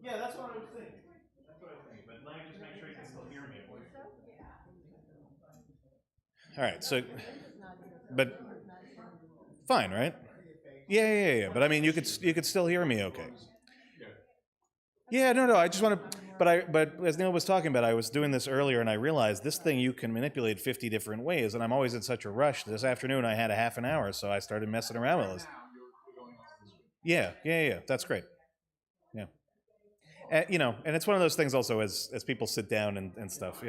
Yeah, that's what I was thinking. That's what I was thinking. But let me just make sure you can still hear me. All right. So, but fine, right? Yeah. But I mean, you could still hear me, okay? Yeah, no. I just want to, but as Neil was talking about, I was doing this earlier, and I realized this thing you can manipulate 50 different ways, and I'm always in such a rush. This afternoon, I had a half an hour, so I started messing around with this. Yeah. That's great. Yeah, and it's one of those things also as people sit down and stuff,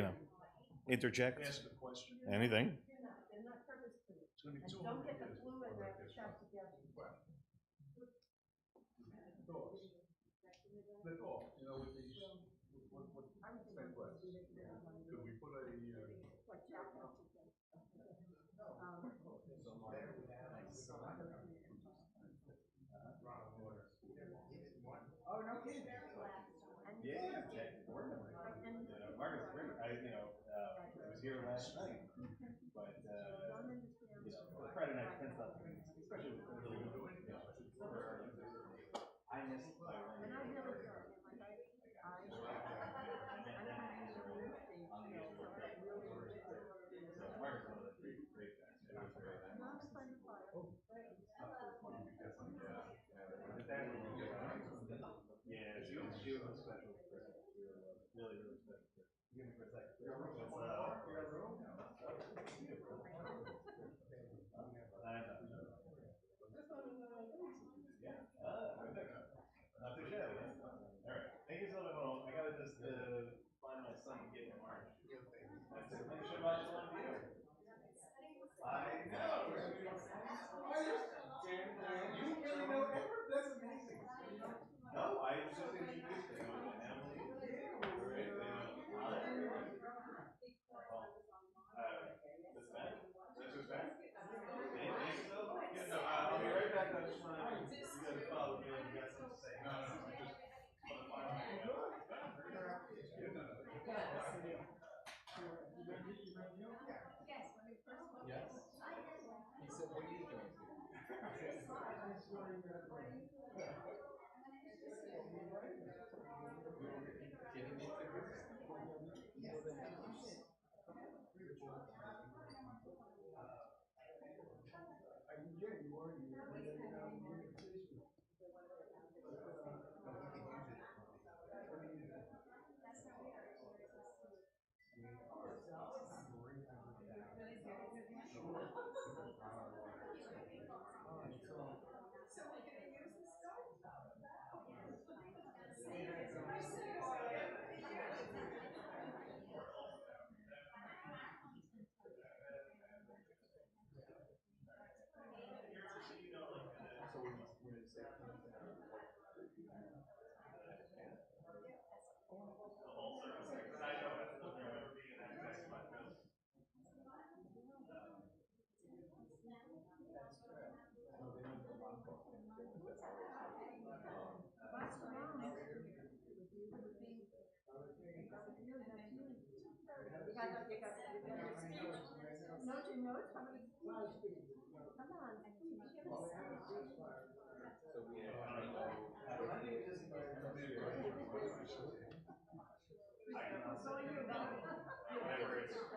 interject anything. Oh, no kidding. Yeah, Margaret's great. I was here last night, but Friday night tends not to be, especially with super early. I missed my one. So Margaret's one of the great guys. It was very nice. Yeah, she was a special person. She was really special person. Give me for a second. You got room? Not too shabby, huh? All right. Thank you so much. I gotta just find my son and give him orange juice. That's it. Thank you so much. One to you. I know. You really know Edward? That's amazing. No, I was just introduced to him. Emily. Yeah. Great. This back? That's who's back? Thank you so much. Yeah, no, I'll be right back. I just want to, you guys follow me and you got something to say. No, I just want to find out. Yes. He said, what are you doing? Getting me to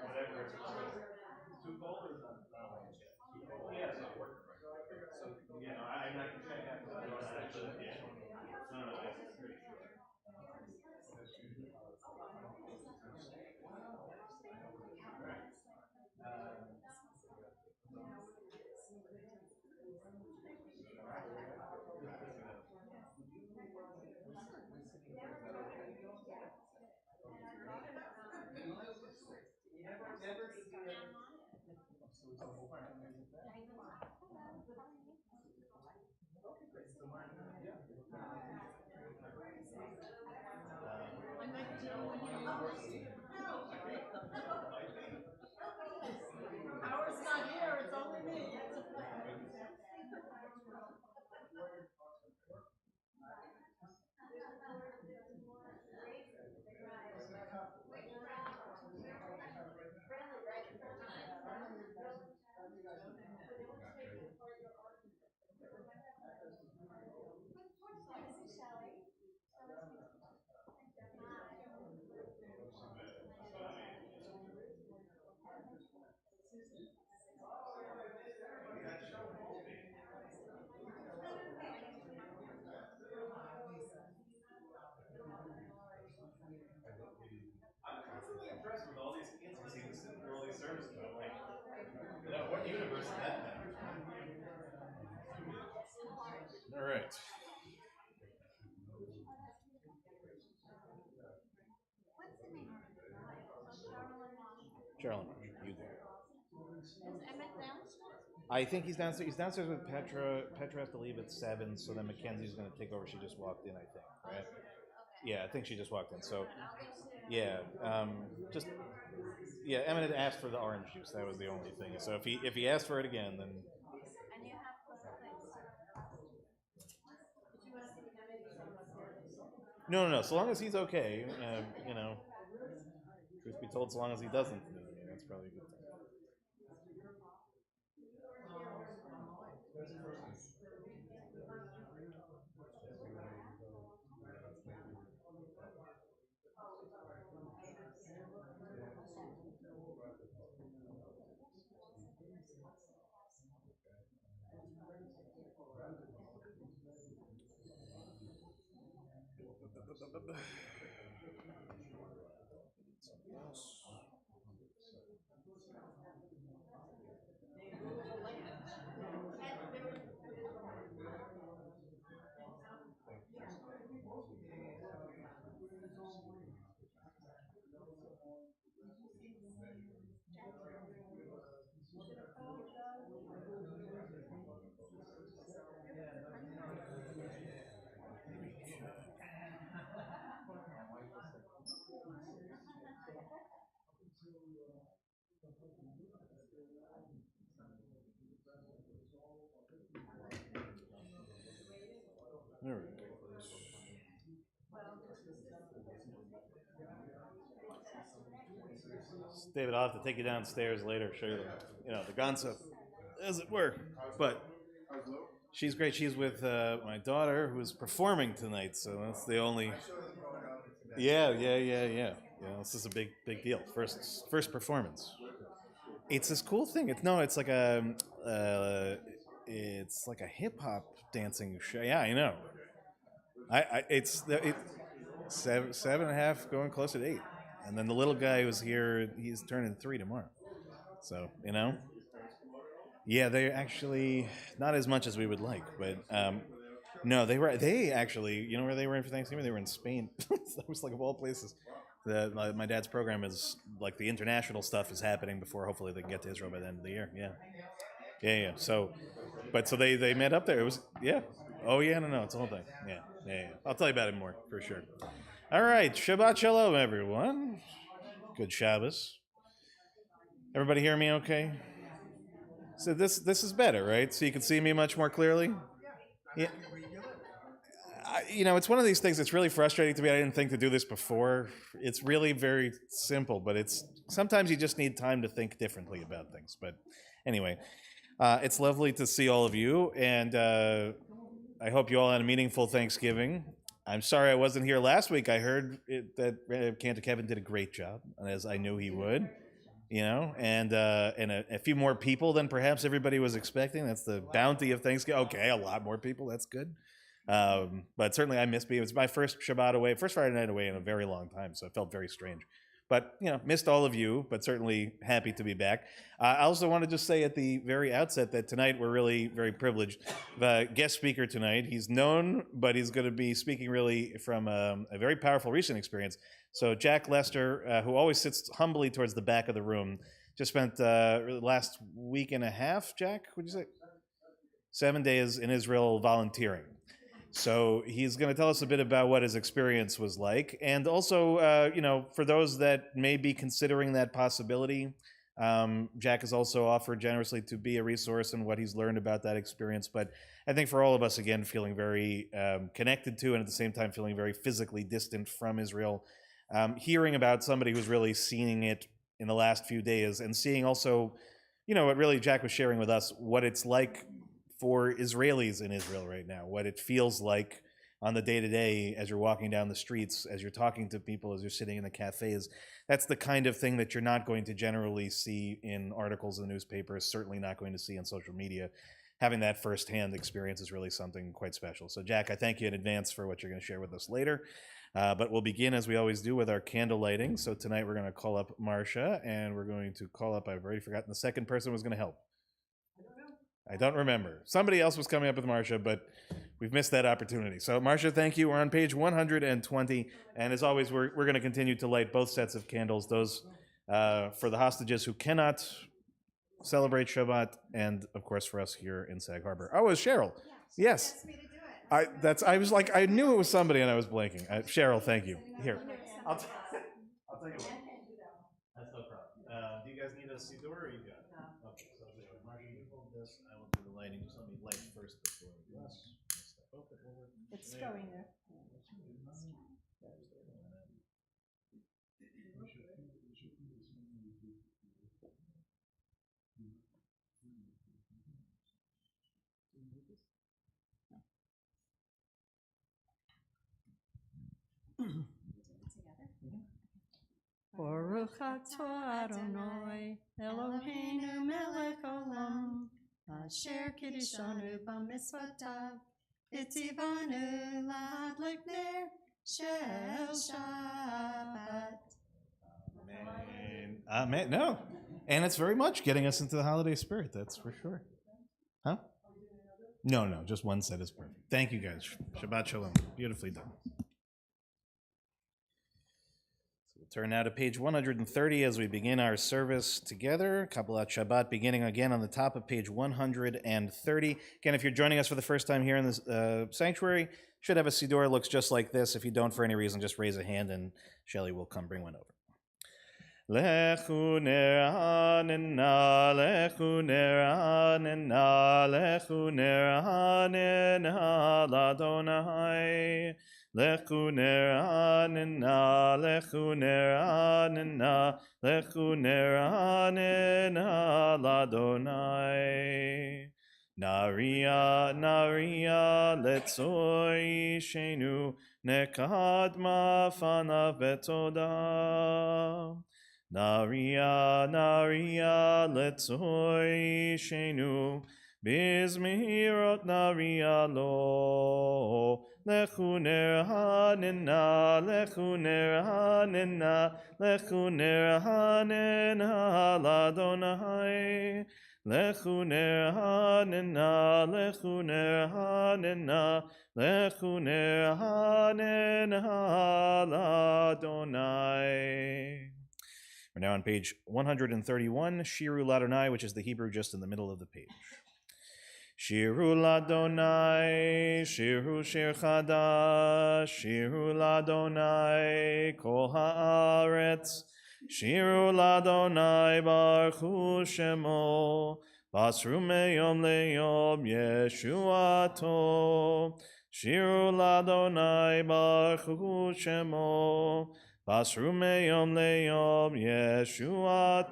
Whatever it's too cold or not? Yeah, it's not working right. So yeah, no, I can check after that. Yeah. No, it's pretty sure. Howard's not here, it's only me. Charlie, you do. I think he's downstairs. He's downstairs with Petra. Petra has to leave at 7, so then Mackenzie's going to take over. She just walked in, I think, right? Yeah, I think she just walked in. So, yeah, just yeah. Emmett had asked for the orange juice. That was the only thing. So if he asked for it again, then no. So long as he's okay, you know. Truth be told, so long as he doesn't, that's probably a good thing. There we go. David, I'll have to take you downstairs later, show you the Gonzo, as it were. But she's great. She's with my daughter, who's performing tonight. So that's the only. Yeah. This is a big deal. First performance. It's this cool thing. It's like a hip hop dancing show. Yeah, I know. It's 7.5, going closer to 8, and then the little guy who's here, he's turning 3 tomorrow. So yeah, they're actually not as much as we would like, but no, they actually, you know where they were in for Thanksgiving? They were in Spain. That was like of all places. My dad's program is like the international stuff is happening before hopefully they can get to Israel by the end of the year. Yeah. So they met up there. It was Oh yeah, no, it's a whole thing. Yeah. I'll tell you about it more for sure. All right, Shabbat Shalom, everyone. Good Shabbos. Everybody hear me okay? So this is better, right? So you can see me much more clearly? Yeah. It's one of these things that's really frustrating to me. I didn't think to do this before. It's really very simple, but sometimes you just need time to think differently about things. But anyway, it's lovely to see all of you, and I hope you all had a meaningful Thanksgiving. I'm sorry I wasn't here last week. I heard that Cantor Kevin did a great job, as I knew he would. And a few more people than perhaps everybody was expecting. That's the bounty of Thanksgiving. Okay, a lot more people. That's good. But certainly I missed being. It was my first Friday night away in a very long time, so it felt very strange. But missed all of you, but certainly happy to be back. I also want to just say at the very outset that tonight we're really very privileged. The guest speaker tonight, he's known, but he's going to be speaking really from a very powerful recent experience. So Jack Lester, who always sits humbly towards the back of the room, just spent the last week and a half, Jack, would you say? 7 days in Israel volunteering. So he's going to tell us a bit about what his experience was like. And also, for those that may be considering that possibility, Jack has also offered generously to be a resource in what he's learned about that experience. But I think for all of us, again, feeling very connected to and at the same time feeling very physically distant from Israel, hearing about somebody who's really seeing it in the last few days and seeing also, what really Jack was sharing with us, what it's like for Israelis in Israel right now, what it feels like on the day-to-day as you're walking down the streets, as you're talking to people, as you're sitting in the cafes. That's the kind of thing that you're not going to generally see in articles in the newspapers, certainly not going to see on social media. Having that firsthand experience is really something quite special. So Jack, I thank you in advance for what you're going to share with us later. But we'll begin, as we always do, with our candle lighting. So tonight we're going to call up Marcia, and we're going to call up, I've already forgotten, the second person was going to help. I don't remember. Somebody else was coming up with Marcia, but we've missed that opportunity. So Marcia, thank you. We're on page 120, and as always, we're going to continue to light both sets of candles, those for the hostages who cannot celebrate Shabbat, and of course for us here in Sag Harbor. Oh, it was Cheryl. Yes. Asked me to do it. I was like, I knew it was somebody and I was blanking. Cheryl, thank you. Here. I'll tell you what. That's no problem. Do you guys need a siddur or you got it? No. Okay, so Marcia, you hold this. I will do the lighting. Just let me light first before we bless. Step over. It's going there. Baruch atah Adonai Eloheinu melech olam asher kiddushanu b'mitzvotav v'tzivanu l'hadlik ner shel Shabbat. Amen. Amen. No. And it's very much getting us into the holiday spirit, that's for sure. Huh? No, just one set is perfect. Thank you guys. Shabbat Shalom. Beautifully done. Turn now to page 130 as we begin our service together. Kabbalat Shabbat, beginning again on the top of page 130. Again, if you're joining us for the first time here in this sanctuary, should have a siddur. It looks just like this. If you don't for any reason, just raise a hand and Shelly will come bring one over. Lechu neranena, lechu neranena, lechu neranena, l'Adonai. Lechu neranena, lechu neranena, lechu neranena, l'Adonai. Naria, letzoi shenu, nekadma fanav betoda. Naria, letzoi shenu, bizmihirot naria lo. Lechu neranena, lechu neranena, lechu neranena, l'Adonai. Lechu neranena, lechu neranena, lechu neranena, l'Adonai. We're now on page 131, Shiru L'Adonai, which is the Hebrew just in the middle of the page. Shiru L'Adonai, Shiru Shir Chadash, Shiru L'Adonai, Kol Haaretz, Shiru L'Adonai, Baruchu Shemo, Basru Meyom Leyom Yeshuato, Shiru L'Adonai, Baruchu Shemo, Basru Meyom Leyom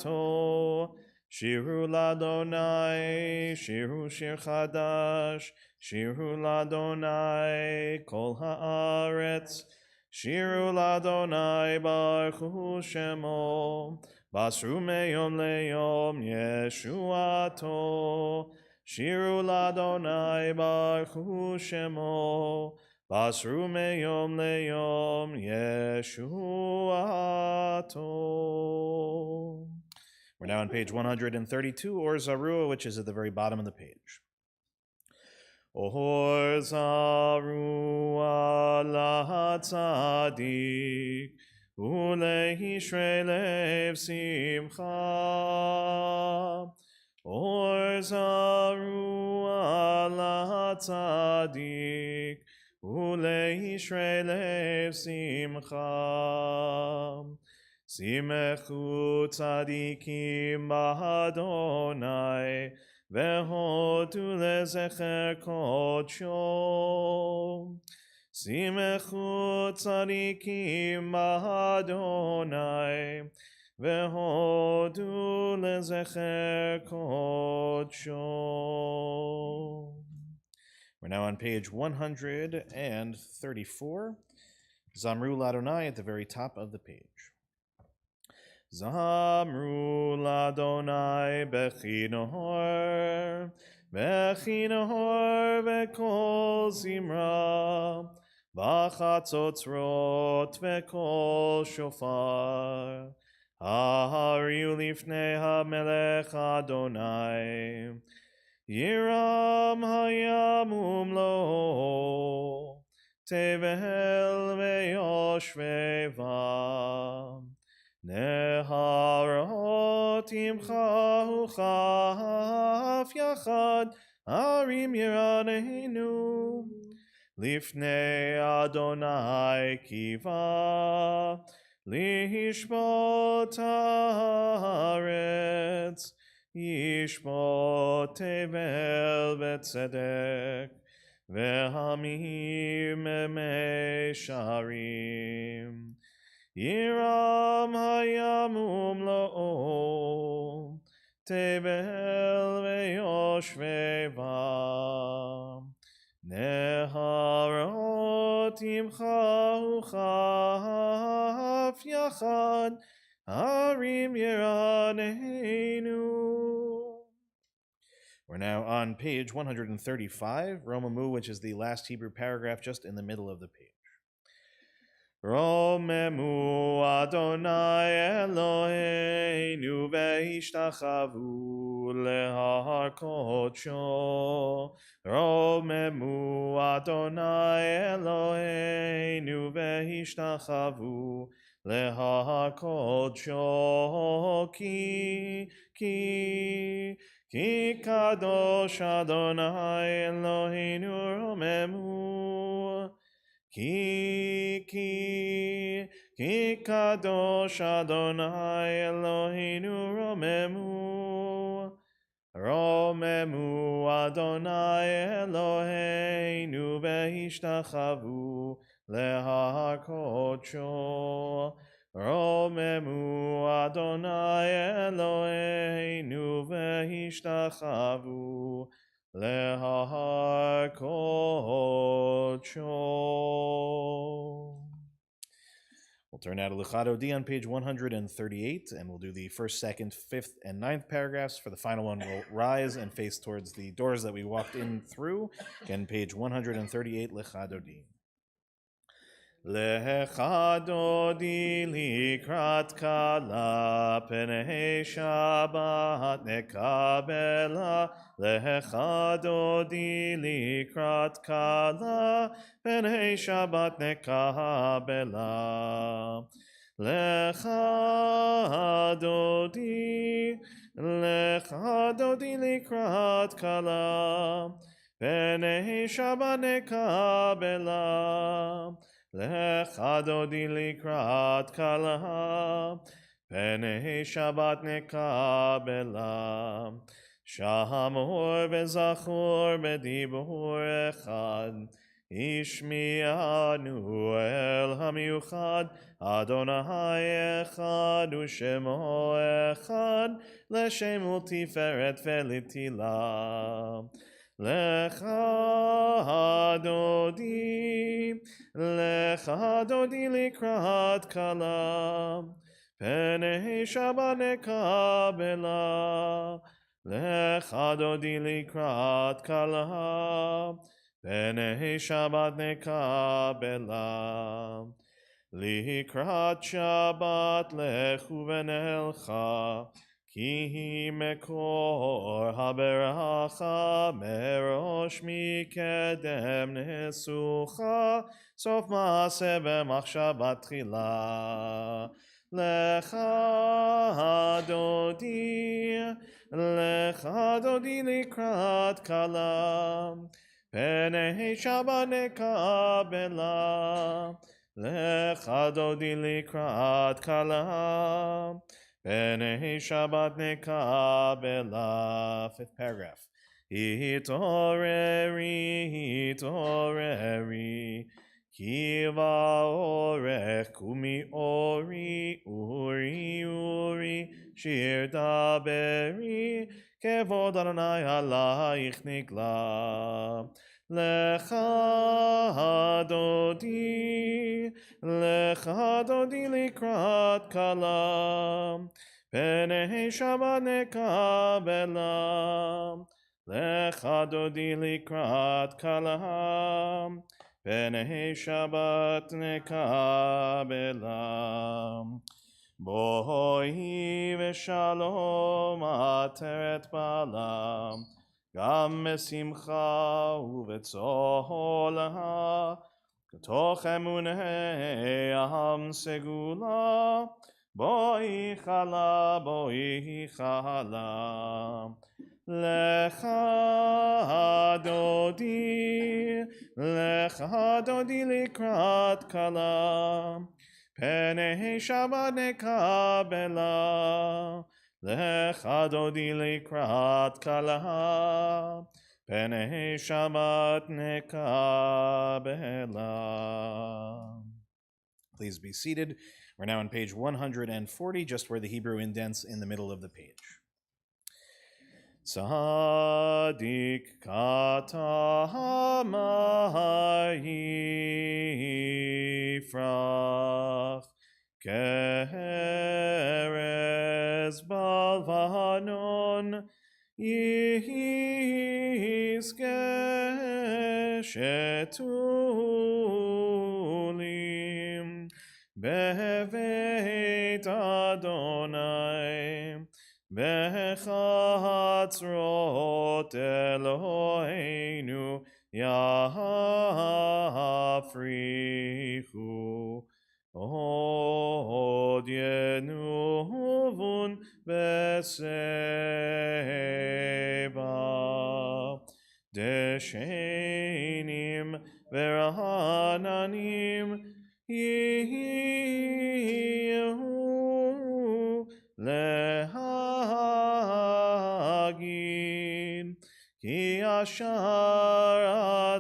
Yeshuato. Shiru L'Adonai, Shiru Shir Chadash, Shiru L'Adonai, Kol Haaretz, Shiru L'Adonai, Baruchu Shemo, Basru Meyom Leyom Yeshuato, Shiru L'Adonai, Baruchu Shemo, Basru Meyom Leyom Yeshuato. We're now on page 132, Or Zarua, which is at the very bottom of the page. Or Zarua lahatzadik, ulehishrei lev simcha. Or Zarua lahatzadik, ulehishrei lev simcha. Simechu tzadikim b'Adonai, vehodu lezecher kodsho. Simechu tzadikim b'Adonai, vehodu lezecher kodsho. We're now on page 134, Zamru L'Adonai at the very top of the page. Zamru L'Adonai bechinor, bechinor v'kol zimra, v'chatzotzrot v'kol shofar. Hahariu lifnei hamelech Adonai, yiram hayamum lo, tevel ve'yoshvevam. נהרות ימחאו כף יחד, הרים ירננו. לפני אדוני קיווה, לשפוט הארץ, ישפוט תבל בצדק, והמים מישרים. ירם הים ומלואו, תבל ויושביו. נהרות ימחאו כף יחד, הרים ירננו. We're now on page 135, Romamu, which is the last Hebrew paragraph just in the middle of the page. Romemu Adonai Eloheinu ve'ishtachavu lehar kodsho. Romemu Adonai Eloheinu ve'ishtachavu lehar kodsho. Ki kadosh Adonai Eloheinu romemu. Ki kadosh Adonai Eloheinu romemu. Romemu Adonai Eloheinu ve'ishtachavu lehar kodsho. Romemu Adonai Eloheinu ve'ishtachavu lehar kodsho. We'll turn now to Lechado D on page 138, and we'll do the first, second, fifth, and ninth paragraphs. For the final one, we'll rise and face towards the doors that we walked in through. Again, page 138, Lechado D. Lechado di likrat kala penei Shabbat nekabela. Lechado di likrat kala penei Shabbat nekabela. Lechado di likrat kala penei Shabbat nekabela. Lechado di likrat kala penei Shabbat nekabela. Shamor vezachor bedibur echad, ishmi'anu el hamiuchad. Adonai echad u'shemo echad, l'shem u'tiferet ve'litila. Lechado di likrat kala penei Shabbat nekabela. Lechado di likrat kala penei Shabbat nekabela. Likrat Shabbat lechu v'nelcha, ki mekor haberacha merosh mikedem nesucha, sof maaseh b'machshavat tchila. Lechado di likrat kala penei Shabbat nekabela. Lechado di likrat kala penei Shabbat nekabela. Fifth paragraph. Hitoreri, kiva orech kumi ori, uri, shir daberi, kevod Adonai alaich nigla. Lechado di likrat kala penei Shabbat nekabela. Lechado di likrat kala penei Shabbat nekabela. Bohi v'shalom ateret balam, gam mesimcha uvetzolha, k'toch emunei aham segula, Boi chala, boi chala. Lecha dodi likrat kala. Penei Shabbat nekabela. Lecha dodi likrat kala. Penei Shabbat nekabela. Please be seated. We're now on page 140, just where the Hebrew indents in the middle of the page. Tzadik kata ha'yifrach ke'erez balvanon yizke shetulim beveit Adonai bechatzrot Eloheinu yafrichu od yenuvun beseba deshenim verahananim Yehu lehagin ki ashar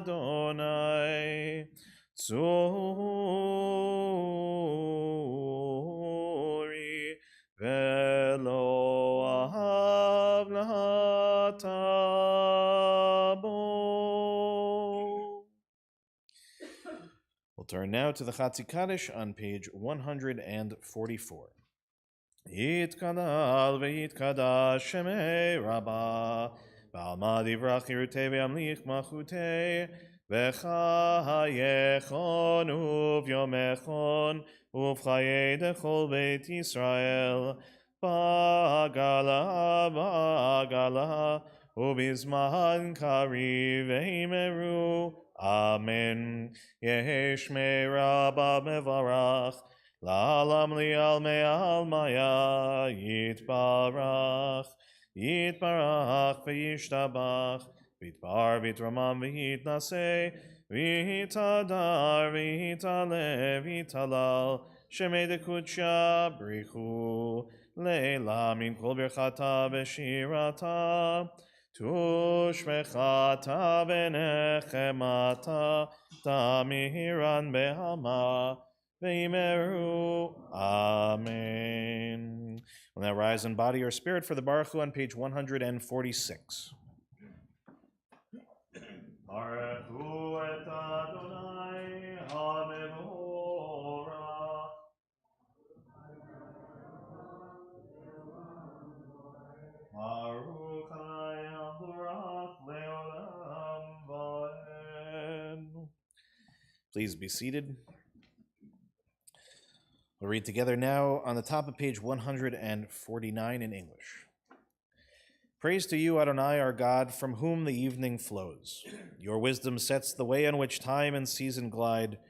Adonai tzori velo ahav latabo. We'll turn now to the Chatzi Kaddish on page 144. Yitkadal v'yitkadash shemei rabba ba'alma divrach yirutei v'yamlich machutei v'chayechon uv'yomechon uv'chayei dechol beit Yisrael ba'agala ubizman kariv v'himeru Amen. Yeheshmei Rabba mevarach la'alam li'al me'al maya yitbarach v'yishtabach v'yitbar v'yitramam v'yitnaseh v'yitadar v'yitaleh v'yitalal shemei dekudsha brichu le'ela min kol birchata v'shirata Tushmechata v'nechemata tamihiran behama v'imeru. Amen. We'll now rise in body or spirit for the Baruch Hu on page 146. Baruch Hu et Adonai hamevorach. Baruch Please be seated. We'll read together now on the top of page 149 in English. Praise to you, Adonai, our God, from whom the evening flows. Your wisdom sets the way on which time and season glide.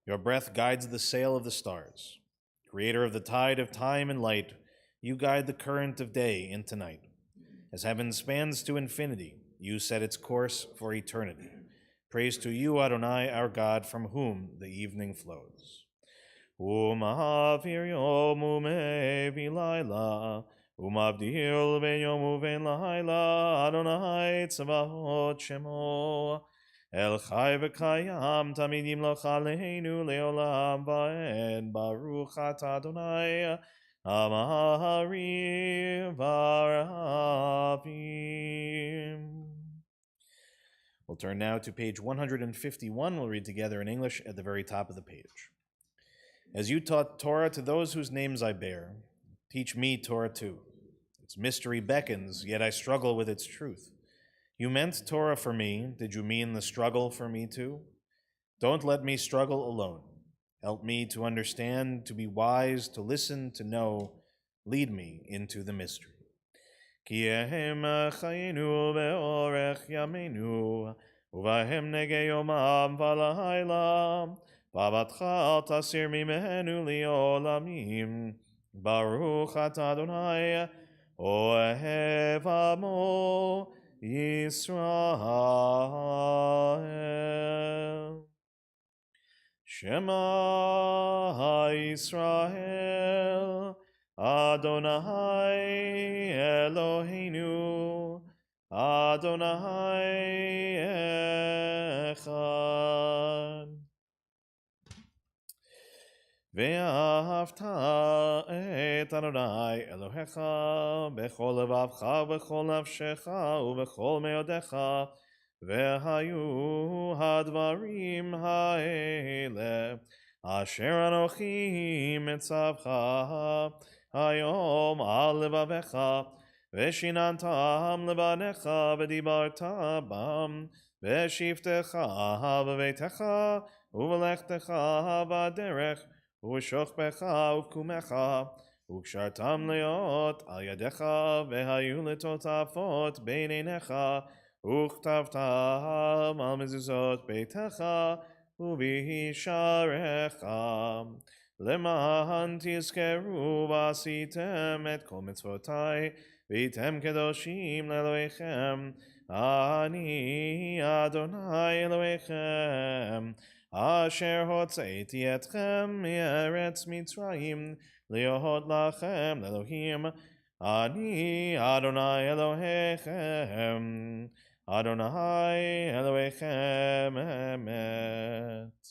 Your breath guides the sail of the stars. Creator of the tide of time and light, you guide the current of day into night. As heaven spans to infinity, you set its course for eternity. Praise to you, Adonai, our God, from whom the evening flows. U'ma'avir yom u'mevi laila, u'mabdil ve'yom u'vein laila, Adonai tzavahot shemo. El chai v'kayam tamidim l'chaleinu le'olam va'ed, Baruch atah Adonai, Amari Varavim. We'll turn now to page 151. We'll read together in English at the very top of the page. As you taught Torah to those whose names I bear, teach me Torah too. Its mystery beckons, yet I struggle with its truth. You meant Torah for me. Did you mean the struggle for me too? Don't let me struggle alone. Help me to understand, to be wise, to listen, to know. Lead me into the mystery. Ki ehem chayinu ve'orech yameinu, uvahem nege yomam v'layla, v'avatcha al tasir mimenu li'olamim, Baruch atah Adonai, ohev amo Yisrael. Shema Yisrael, Adonai Eloheinu, Adonai Echad. ואהבת את אדוני אלוהיך בכל לבבך ובכל נפשך ובכל מאודיך, והיו הדברים האלה אשר אנוכי מצווך היום על לבביך, ושיננתם לבניך ודיברת בם בשבתך בביתך ובלכתך בדרך ובשוכבך ובקומך, וקשרתם להיות על ידיך, והיו לטוטפות בין עיניך, וכתבתם על מזוזות ביתך ובשעריך, למען תזכרו ועשיתם את כל מצוותי, והייתם קדושים לאלוהיכם. אני אדוני אלוהיכם, אשר הוצאתי אתכם מארץ מצרים, להיות לכם לאלוהים. אני אדוני אלוהיכם, אדוני אלוהיכם אמת.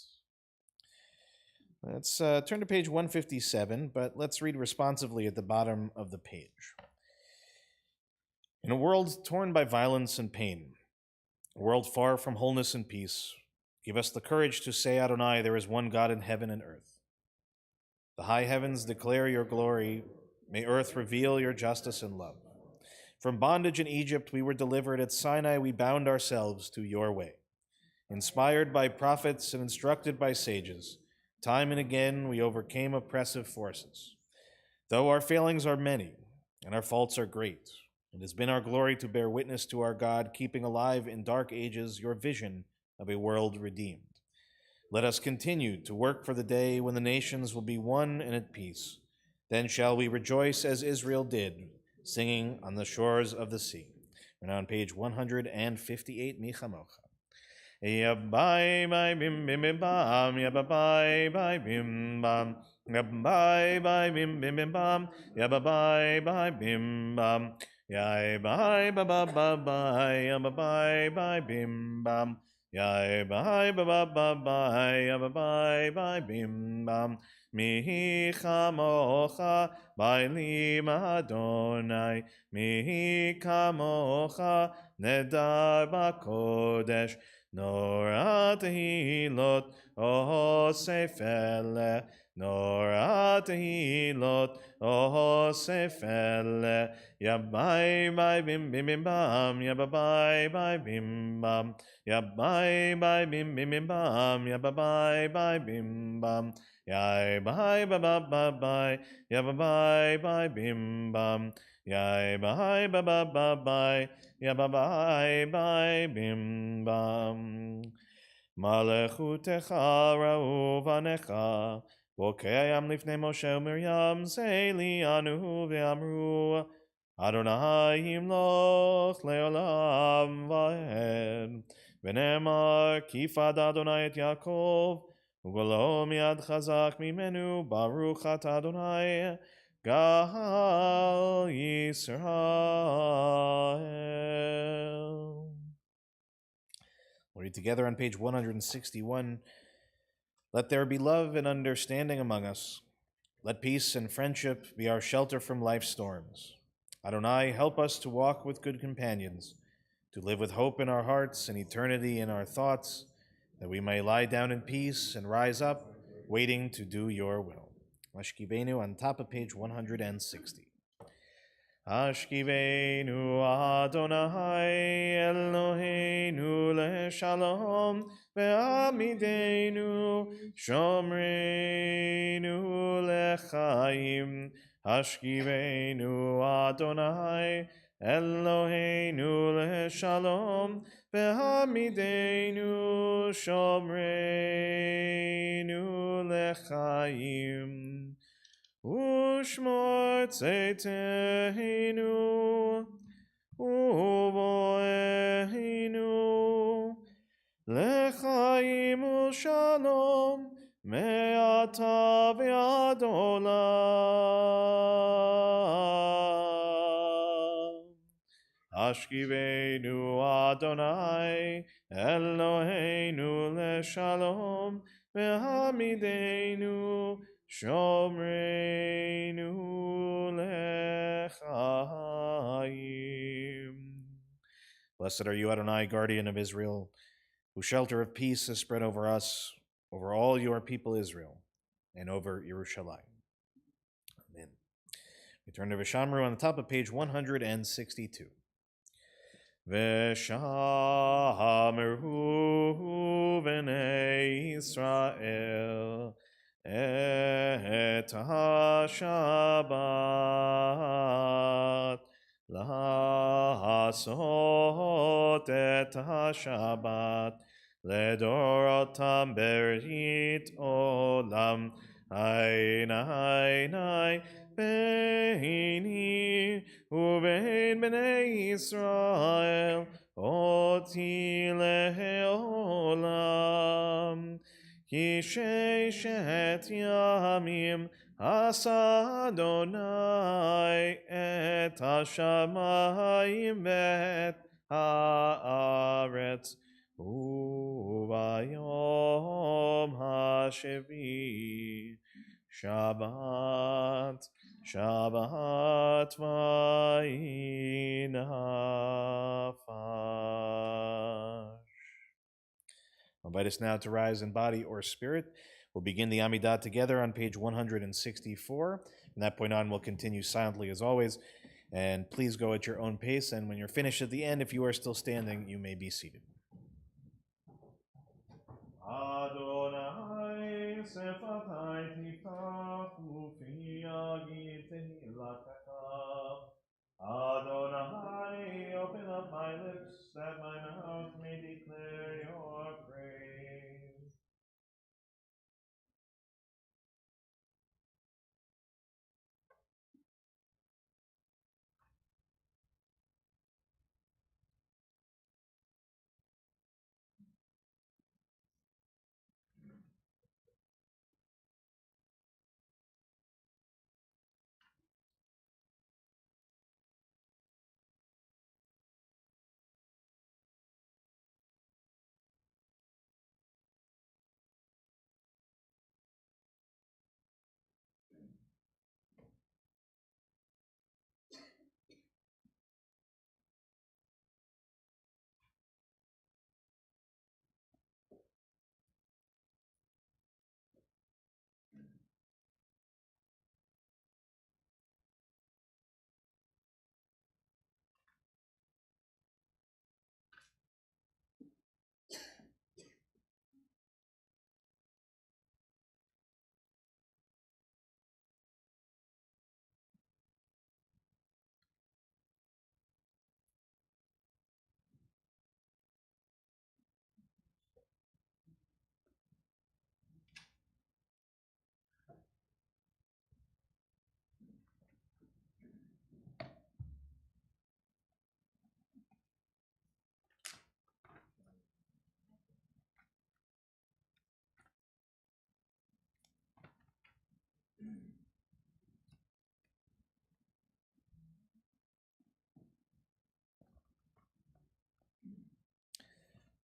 Let's turn to page 157, but let's read responsively at the bottom of the page. In a world torn by violence and pain, a world far from wholeness and peace, give us the courage to say, Adonai, there is one God in heaven and earth. The high heavens declare your glory. May earth reveal your justice and love. From bondage in Egypt we were delivered. At Sinai we bound ourselves to your way. Inspired by prophets and instructed by sages, time and again we overcame oppressive forces. Though our failings are many and our faults are great, it has been our glory to bear witness to our God, keeping alive in dark ages your vision of a world redeemed. Let us continue to work for the day when the nations will be one and at peace. Then shall we rejoice as Israel did, singing on the shores of the sea. We're now on page 158, Michamocha. Yabai bai bim bim bim bam, yabai bai bim bam, yabai bai bim bim bim bam, yabai bai bim bam, yai bai ba ba ba ba, yabai bai bim bam, yai bai ba ba ba ba, yabai bai bim bam. Mi chamocha bailim Adonai, mi kamocha nedar bakodesh. Nor tehilot osefele, nor tehilot osefele. Yabai bai bim bim bim bam, yabai bai bim bam, yabai bai bim bim bim bam, yabai bai bim bam, yai bai ba ba ba ba, yabai bai bim bam, yai bai ba ba ba ba. Yabai bai bim bam. Malechutecha ra'u vanecha, vokayam lifnei Moshe u'Miriam, zeili anu ve'amru, Adonai yimloch le'olam va'ed. V'nemar kifad Adonai et Yaakov, u'golo miad chazak mimenu, baruch atah Adonai, Gal Yisrael. We'll read together on page 161. Let there be love and understanding among us. Let peace and friendship be our shelter from life's storms. Adonai, help us to walk with good companions, to live with hope in our hearts and eternity in our thoughts, that we may lie down in peace and rise up, waiting to do your will. Ashkivenu on top of page 160. Ashkivenu Adonai Eloheinu leShalom ve'amidenu shomreinu lechaim. Ashkivenu Adonai Eloheinu leShalom ve'amidenu shomreinu lechaim. ושמור צאתנו ובואנו לחיים ושלום מעתה ועד עולם. השכיבנו אדוני אלוהינו לשלום והעמידנו שומרנו לחיים. Blessed are you, Adonai, guardian of Israel, whose shelter of peace is spread over us, over all your people Israel, and over Yerushalayim. Amen. We turn to Vishamru on the top of page 162. Veshamru b'nei Yisrael et ha-Shabbat לעשות את השבת לדורותם ברית עולם. עיני ביני ובין בני ישראל אותי לעולם. כי ששת ימים עשה אדוני את השמיים ואת הארץ, וביום השביעי שבת, שבת ויהי נפש. I invite us now to rise in body or spirit. We'll begin the Amidah together on page 164. From that point on, we'll continue silently as always. And please go at your own pace. And when you're finished at the end, if you are still standing, you may be seated. Adonai sefatai tifach ufi yagid tehillatcha. Adonai, open up my lips, that my mouth may declare your praise.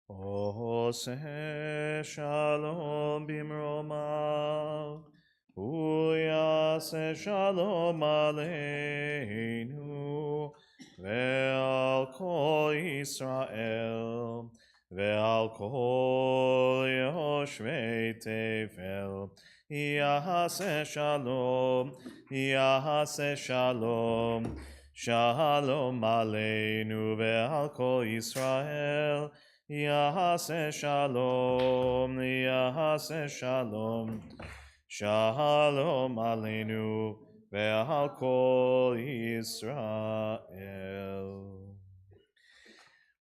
Oseh shalom bimromav, uyaseh shalom aleinu, ve'al kol Yisrael, ve'al kol yoshvei tevel, yaseh shalom, yaseh shalom, shalom aleinu, ve'al kol Yisrael, Yahaseh shalom, Yahaseh shalom, shalom aleinu, ve'al kol Yisrael.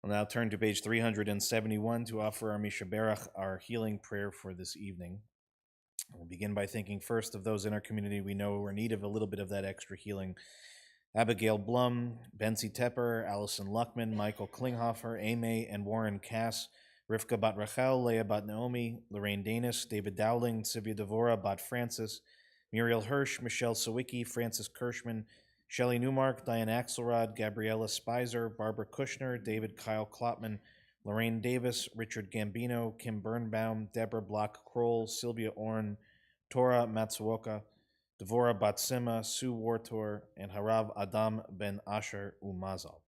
We'll now turn to page 371 to offer our Mishaberach, our healing prayer for this evening. We'll begin by thinking first of those in our community we know are in need of a little bit of that extra healing. Abigail Blum, Benzie Tepper, Allison Luckman, Michael Klinghoffer, Amy and Warren Cass, Rivka Bat Rachel, Leah Bat Naomi, Lorraine Danis, David Dowling, Sylvia Devora Bat Francis, Muriel Hirsch, Michelle Sawicki, Francis Kirschman, Shelley Newmark, Diane Axelrod, Gabriella Spicer, Barbara Kushner, David Kyle Klopman, Lorraine Davis, Richard Gambino, Kim Birnbaum, Deborah Block-Kroll, Sylvia Orn, Tora Matsuoka, Devora Batsima, Sue Wartor, and Harav Adam Ben Asher Umazal.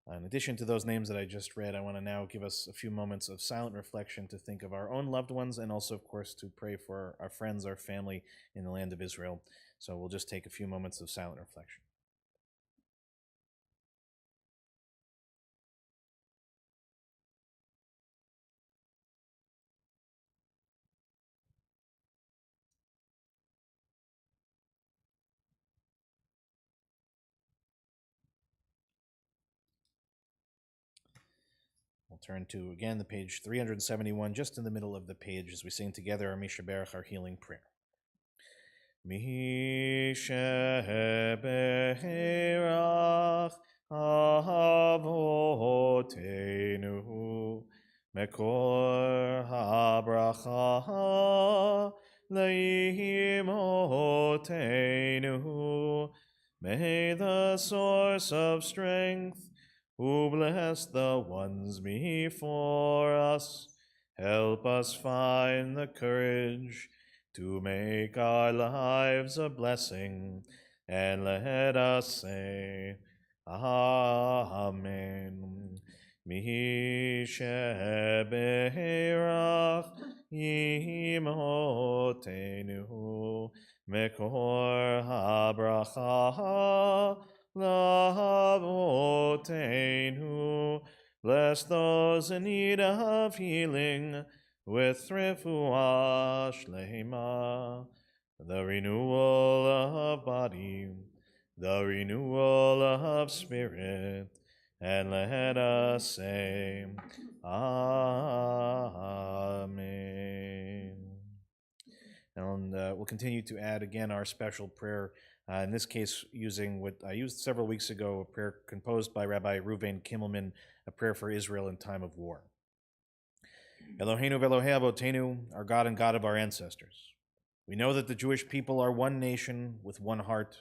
In addition to those names that I just read, I want to now give us a few moments of silent reflection to think of our own loved ones and also, of course, to pray for our friends, our family in the land of Israel. So we'll just take a few moments of silent reflection. We'll turn to, again, the page 371, just in the middle of the page, as we sing together our Misha Berach, our healing prayer. Misha Berach Avotenu Mekor HaBracha Leimotenu. May the source of strength who bless the ones before us, help us find the courage to make our lives a blessing, and let us say, Amen. Misheberach imotenu mekor habracha Lavotenu. Bless those in need of healing with refuah shlema, the renewal of body, the renewal of spirit, and let us say, Amen. And we'll continue to add again our special prayer, in this case using what I used several weeks ago, a prayer composed by Rabbi Reuven Kimmelman, a prayer for Israel in time of war. Eloheinu v'Elohei Avotenu, our God and God of our ancestors. We know that the Jewish people are one nation with one heart,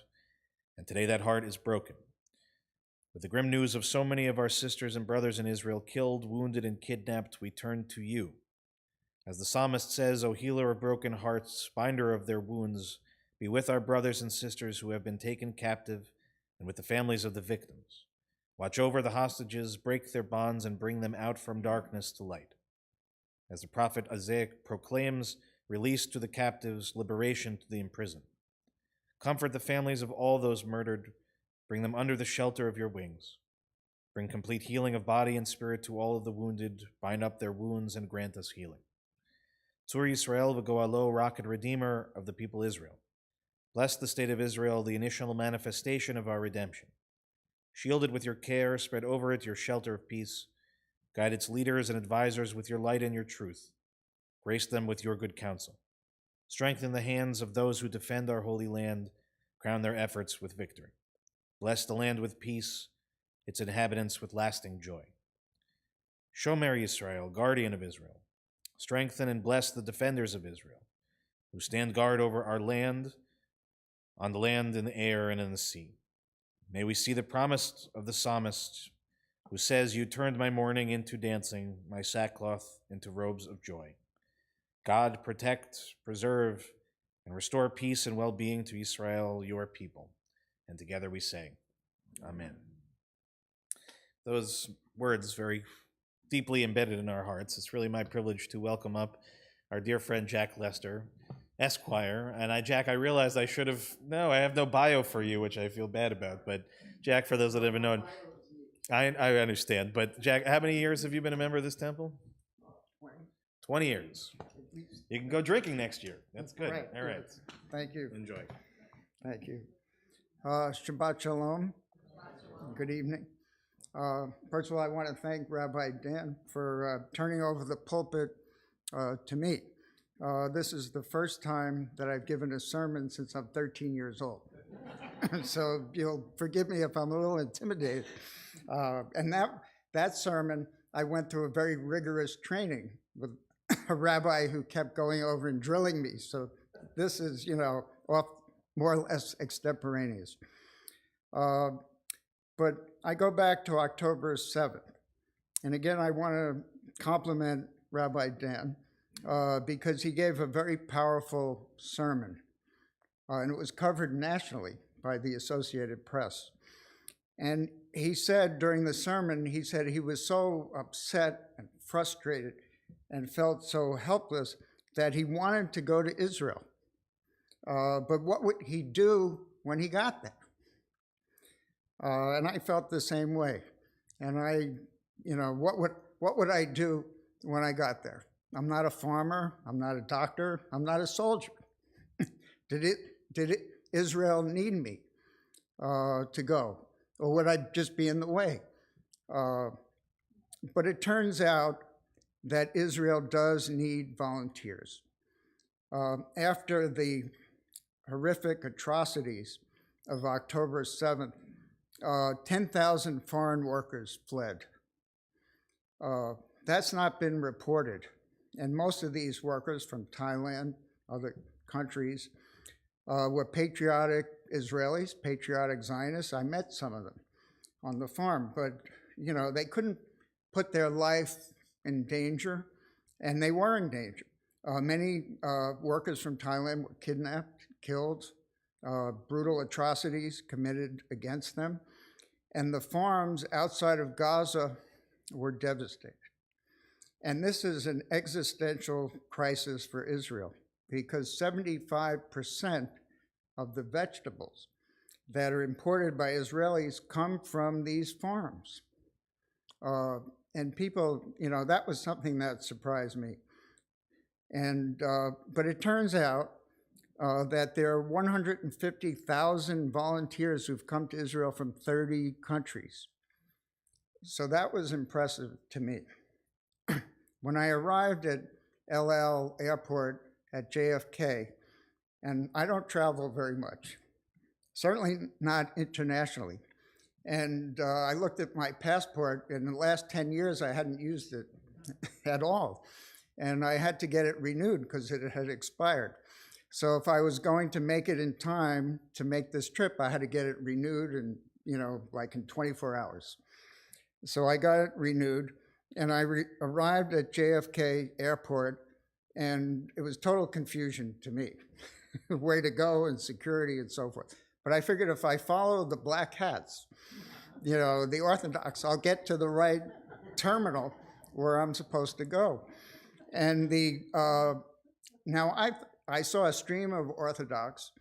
and today that heart is broken. With the grim news of so many of our sisters and brothers in Israel killed, wounded, and kidnapped, we turn to you. As the psalmist says, O healer of broken hearts, binder of their wounds, be with our brothers and sisters who have been taken captive and with the families of the victims. Watch over the hostages, break their bonds, and bring them out from darkness to light. As the prophet Isaiah proclaims, release to the captives, liberation to the imprisoned. Comfort the families of all those murdered, bring them under the shelter of your wings. Bring complete healing of body and spirit to all of the wounded, bind up their wounds, and grant us healing. Tzur Yisrael v'goalo, rock and redeemer of the people Israel. Bless the state of Israel, the initial manifestation of our redemption. Shield it with your care, spread over it your shelter of peace. Guide its leaders and advisors with your light and your truth. Grace them with your good counsel. Strengthen the hands of those who defend our holy land. Crown their efforts with victory. Bless the land with peace, its inhabitants with lasting joy. Shomer Yisrael, guardian of Israel. Strengthen and bless the defenders of Israel, who stand guard over our land, on the land, in the air, and in the sea. May we see the promise of the psalmist, who says, you turned my mourning into dancing, my sackcloth into robes of joy. God, protect, preserve, and restore peace and well-being to Israel, your people. And together we say, Amen. Those words very deeply embedded in our hearts. It's really my privilege to welcome up our dear friend Jack Lester, Esquire. And Jack, I realized I have no bio for you, which I feel bad about. But Jack, for those that haven't known, I understand. But Jack, how many years have you been a member of this temple? 20 years. You can go drinking next year. That's good. Right. All right. Thank you. Enjoy. Thank you. Shabbat Shalom. Good evening. First of all, I want to thank Rabbi Dan for turning over the pulpit to me. This is the first time that I've given a sermon since I'm 13 years old. So you'll forgive me if I'm a little intimidated. And that sermon, I went through a very rigorous training with a rabbi who kept going over and drilling me. So this is, off more or less extemporaneous. But I go back to October 7th. And again, I want to compliment Rabbi Dan because he gave a very powerful sermon. And it was covered nationally by the Associated Press. And he said during the sermon, he said he was so upset and frustrated and felt so helpless that he wanted to go to Israel. But what would he do when he got there? And I felt the same way. And what would I do when I got there? I'm not a farmer. I'm not a doctor. I'm not a soldier. Did Israel need me to go? Or would I just be in the way? But it turns out that Israel does need volunteers. After the horrific atrocities of October 7th, 10,000 foreign workers fled. That's not been reported. And most of these workers from Thailand, other countries, were patriotic Israelis, patriotic Zionists. I met some of them on the farm, but they couldn't put their life in danger, and they were in danger. Many workers from Thailand were kidnapped, killed, brutal atrocities committed against them, and the farms outside of Gaza were devastated. And this is an existential crisis for Israel because 75% of the vegetables that are imported by Israelis come from these farms. And people, that was something that surprised me. And but it turns out that there are 150,000 volunteers who've come to Israel from 30 countries. So that was impressive to me. When I arrived at El Al Airport at JFK, and I don't travel very much, certainly not internationally. And I looked at my passport. In the last 10 years, I hadn't used it at all. And I had to get it renewed because it had expired. So if I was going to make it in time to make this trip, I had to get it renewed in, like in 24 hours. So I got it renewed, and I arrived at JFK Airport, and it was total confusion to me. Where to go and security and so forth. But I figured if I follow the black hats, the Orthodox, I'll get to the right terminal where I'm supposed to go. And now I saw a stream of Orthodox,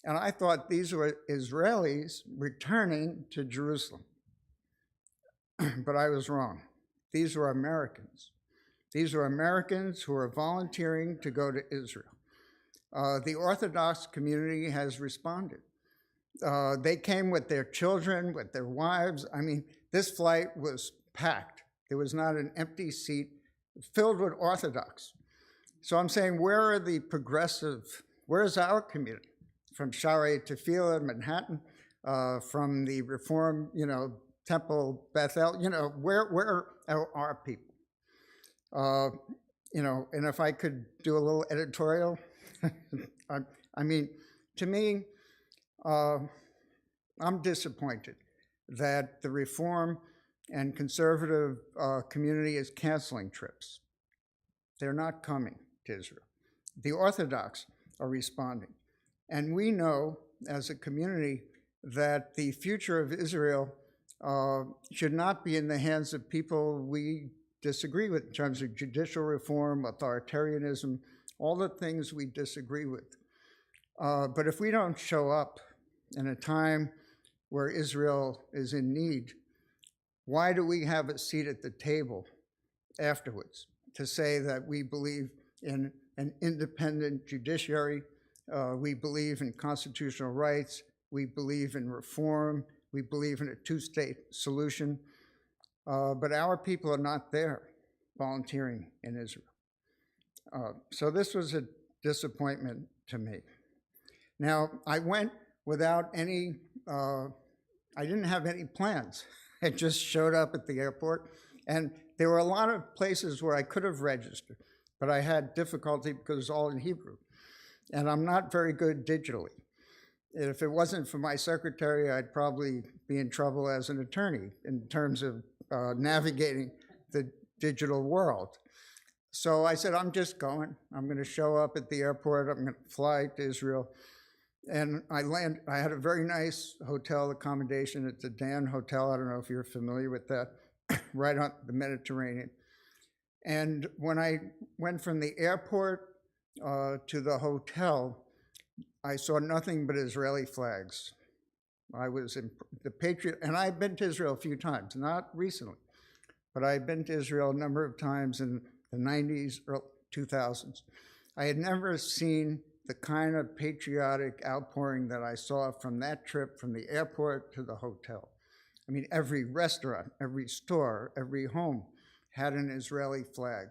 and I thought these were Israelis returning to Jerusalem. But I was wrong. These were Americans. These were Americans who are volunteering to go to Israel. The Orthodox community has responded. They came with their children, with their wives. I mean, this flight was packed. There was not an empty seat, filled with Orthodox. So I'm saying, where are the progressive, where's our community? From Shaarei Tefillah, Manhattan, from the Reform, Temple, Bethel, where are our people? And if I could do a little editorial, I mean, to me, I'm disappointed that the Reform and conservative community is canceling trips. They're not coming to Israel. The Orthodox are responding. And we know as a community that the future of Israel should not be in the hands of people we disagree with in terms of judicial reform, authoritarianism, all the things we disagree with. But if we don't show up in a time where Israel is in need, why do we have a seat at the table afterwards to say that we believe in an independent judiciary, we believe in constitutional rights, we believe in reform, we believe in a two-state solution, but our people are not there volunteering in Israel. So this was a disappointment to me. Now, I went without any, I didn't have any plans. I just showed up at the airport, and there were a lot of places where I could have registered, but I had difficulty because it was all in Hebrew. And I'm not very good digitally. If it wasn't for my secretary, I'd probably be in trouble as an attorney in terms of navigating the digital world. So I said, I'm just going. I'm going to show up at the airport. I'm going to fly to Israel. And I had a very nice hotel accommodation at the Dan Hotel. I don't know if you're familiar with that, right on the Mediterranean. And when I went from the airport to the hotel, I saw nothing but Israeli flags. I was in the Patriot, and I've been to Israel a few times, not recently, but I've been to Israel a number of times in the 90s or 2000s. I had never seen the kind of patriotic outpouring that I saw from that trip from the airport to the hotel. I mean, every restaurant, every store, every home had an Israeli flag.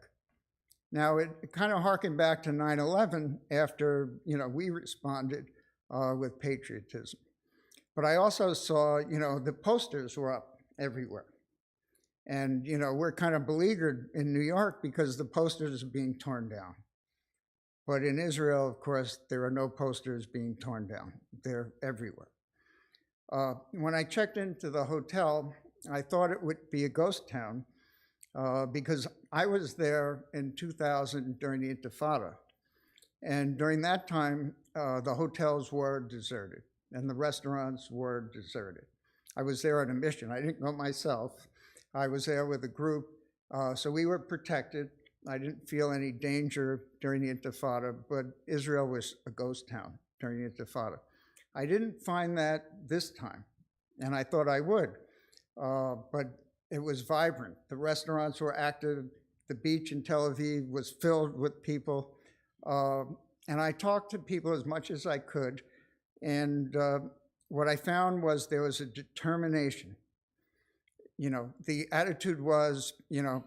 Now, it kind of harkened back to 9/11 after, we responded with patriotism. But I also saw, the posters were up everywhere. And, we're kind of beleaguered in New York because the posters are being torn down. But in Israel, of course, there are no posters being torn down. They're everywhere. When I checked into the hotel, I thought it would be a ghost town because I was there in 2000 during the Intifada. And during that time, the hotels were deserted and the restaurants were deserted. I was there on a mission. I didn't go myself. I was there with a group, so we were protected. I didn't feel any danger during the Intifada, but Israel was a ghost town during the Intifada. I didn't find that this time, and I thought I would, but it was vibrant. The restaurants were active. The beach in Tel Aviv was filled with people, and I talked to people as much as I could, and what I found was there was a determination. The attitude was,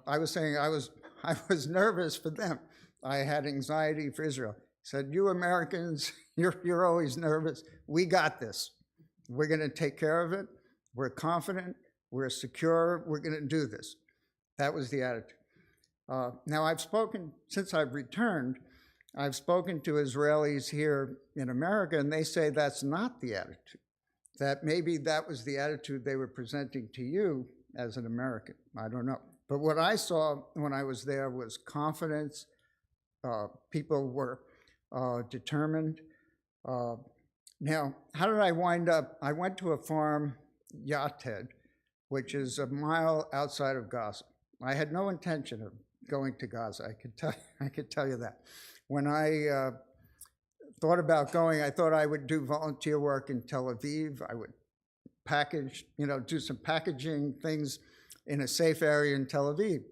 I was saying I was nervous for them. I had anxiety for Israel. I said, you Americans, you're always nervous. We got this. We're going to take care of it. We're confident. We're secure. We're going to do this. That was the attitude. Now, since I've returned, I've spoken to Israelis here in America, and they say that's not the attitude. That maybe that was the attitude they were presenting to you as an American. I don't know. But what I saw when I was there was confidence. People were determined. Now, how did I wind up? I went to a farm, Yated, which is a mile outside of Gaza. I had no intention of going to Gaza. I could tell you that. When I thought about going, I thought I would do volunteer work in Tel Aviv. I would package, do some packaging things in a safe area in Tel Aviv.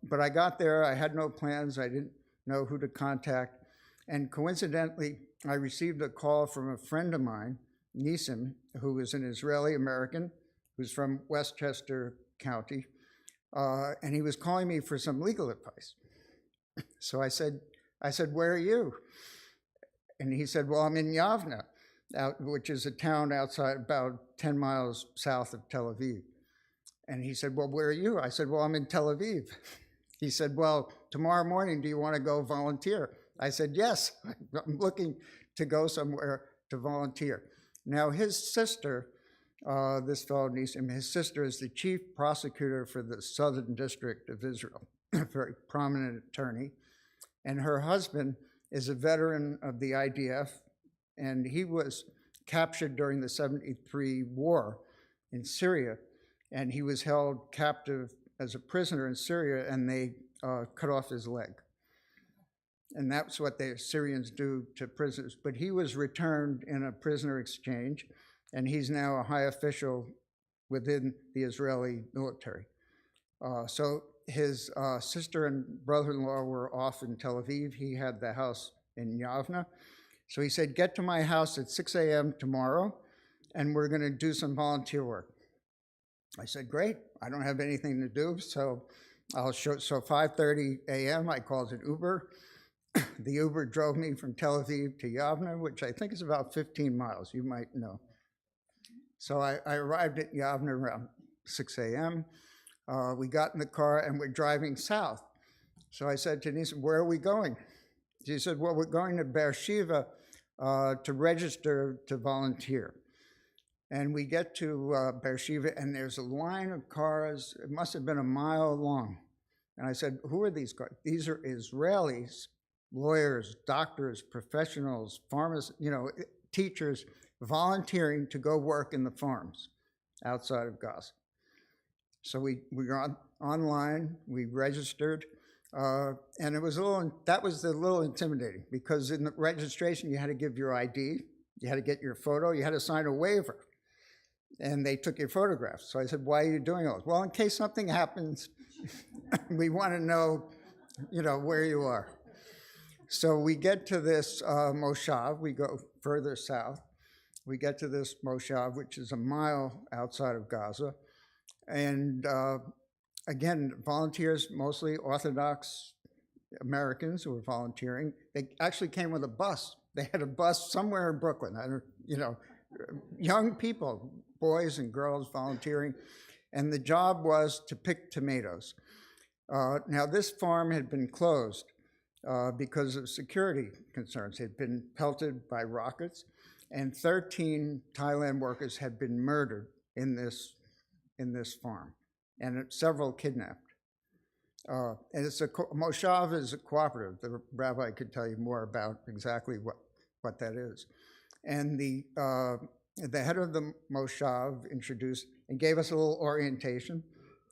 But I got there, I had no plans, I didn't know who to contact. And coincidentally, I received a call from a friend of mine, Nissim, who is an Israeli American, who's from Westchester County. And he was calling me for some legal advice. So I said, where are you? And he said, well, I'm in Yavne, which is a town outside, about 10 miles south of Tel Aviv. And he said, well, where are you? I said, well, I'm in Tel Aviv. He said, well, tomorrow morning, do you want to go volunteer? I said, yes, I'm looking to go somewhere to volunteer. Now, his sister, this fellow Nissim, his sister is the chief prosecutor for the Southern District of Israel, a very prominent attorney. And her husband is a veteran of the IDF, and he was captured during the 73 war in Syria, and he was held captive as a prisoner in Syria, and they cut off his leg. And that's what the Syrians do to prisoners. But he was returned in a prisoner exchange, and he's now a high official within the Israeli military. So his sister and brother-in-law were off in Tel Aviv. He had the house in Yavne. So he said, get to my house at 6 a.m. tomorrow, and we're going to do some volunteer work. I said, great. I don't have anything to do, so So 5:30 a.m., I called an Uber. The Uber drove me from Tel Aviv to Yavne, which I think is about 15 miles, you might know. So I arrived at Yavne around 6 a.m. We got in the car and we're driving south. So I said to Nisa, where are we going? She said, well, we're going to Beersheba to register to volunteer. And we get to Beersheba, and there's a line of cars. It must have been a mile long. And I said, who are these cars? These are Israelis, lawyers, doctors, professionals, farmers, teachers, volunteering to go work in the farms outside of Gaza. So we got online, we registered, and it was that was a little intimidating, because in the registration you had to give your ID, you had to get your photo, you had to sign a waiver, and they took your photographs. So I said, why are you doing all this? Well, in case something happens, we want to know, where you are. So we get to this moshav, we go further south. We get to this moshav, which is a mile outside of Gaza. And again, volunteers, mostly Orthodox Americans who were volunteering. They actually came with a bus. They had a bus somewhere in Brooklyn. Young people, boys and girls volunteering. And the job was to pick tomatoes. Now, this farm had been closed because of security concerns. It had been pelted by rockets, and 13 Thailand workers had been murdered in this farm, and several kidnapped. And Moshav is a cooperative. The rabbi could tell you more about exactly what that is. And the head of the Moshav introduced and gave us a little orientation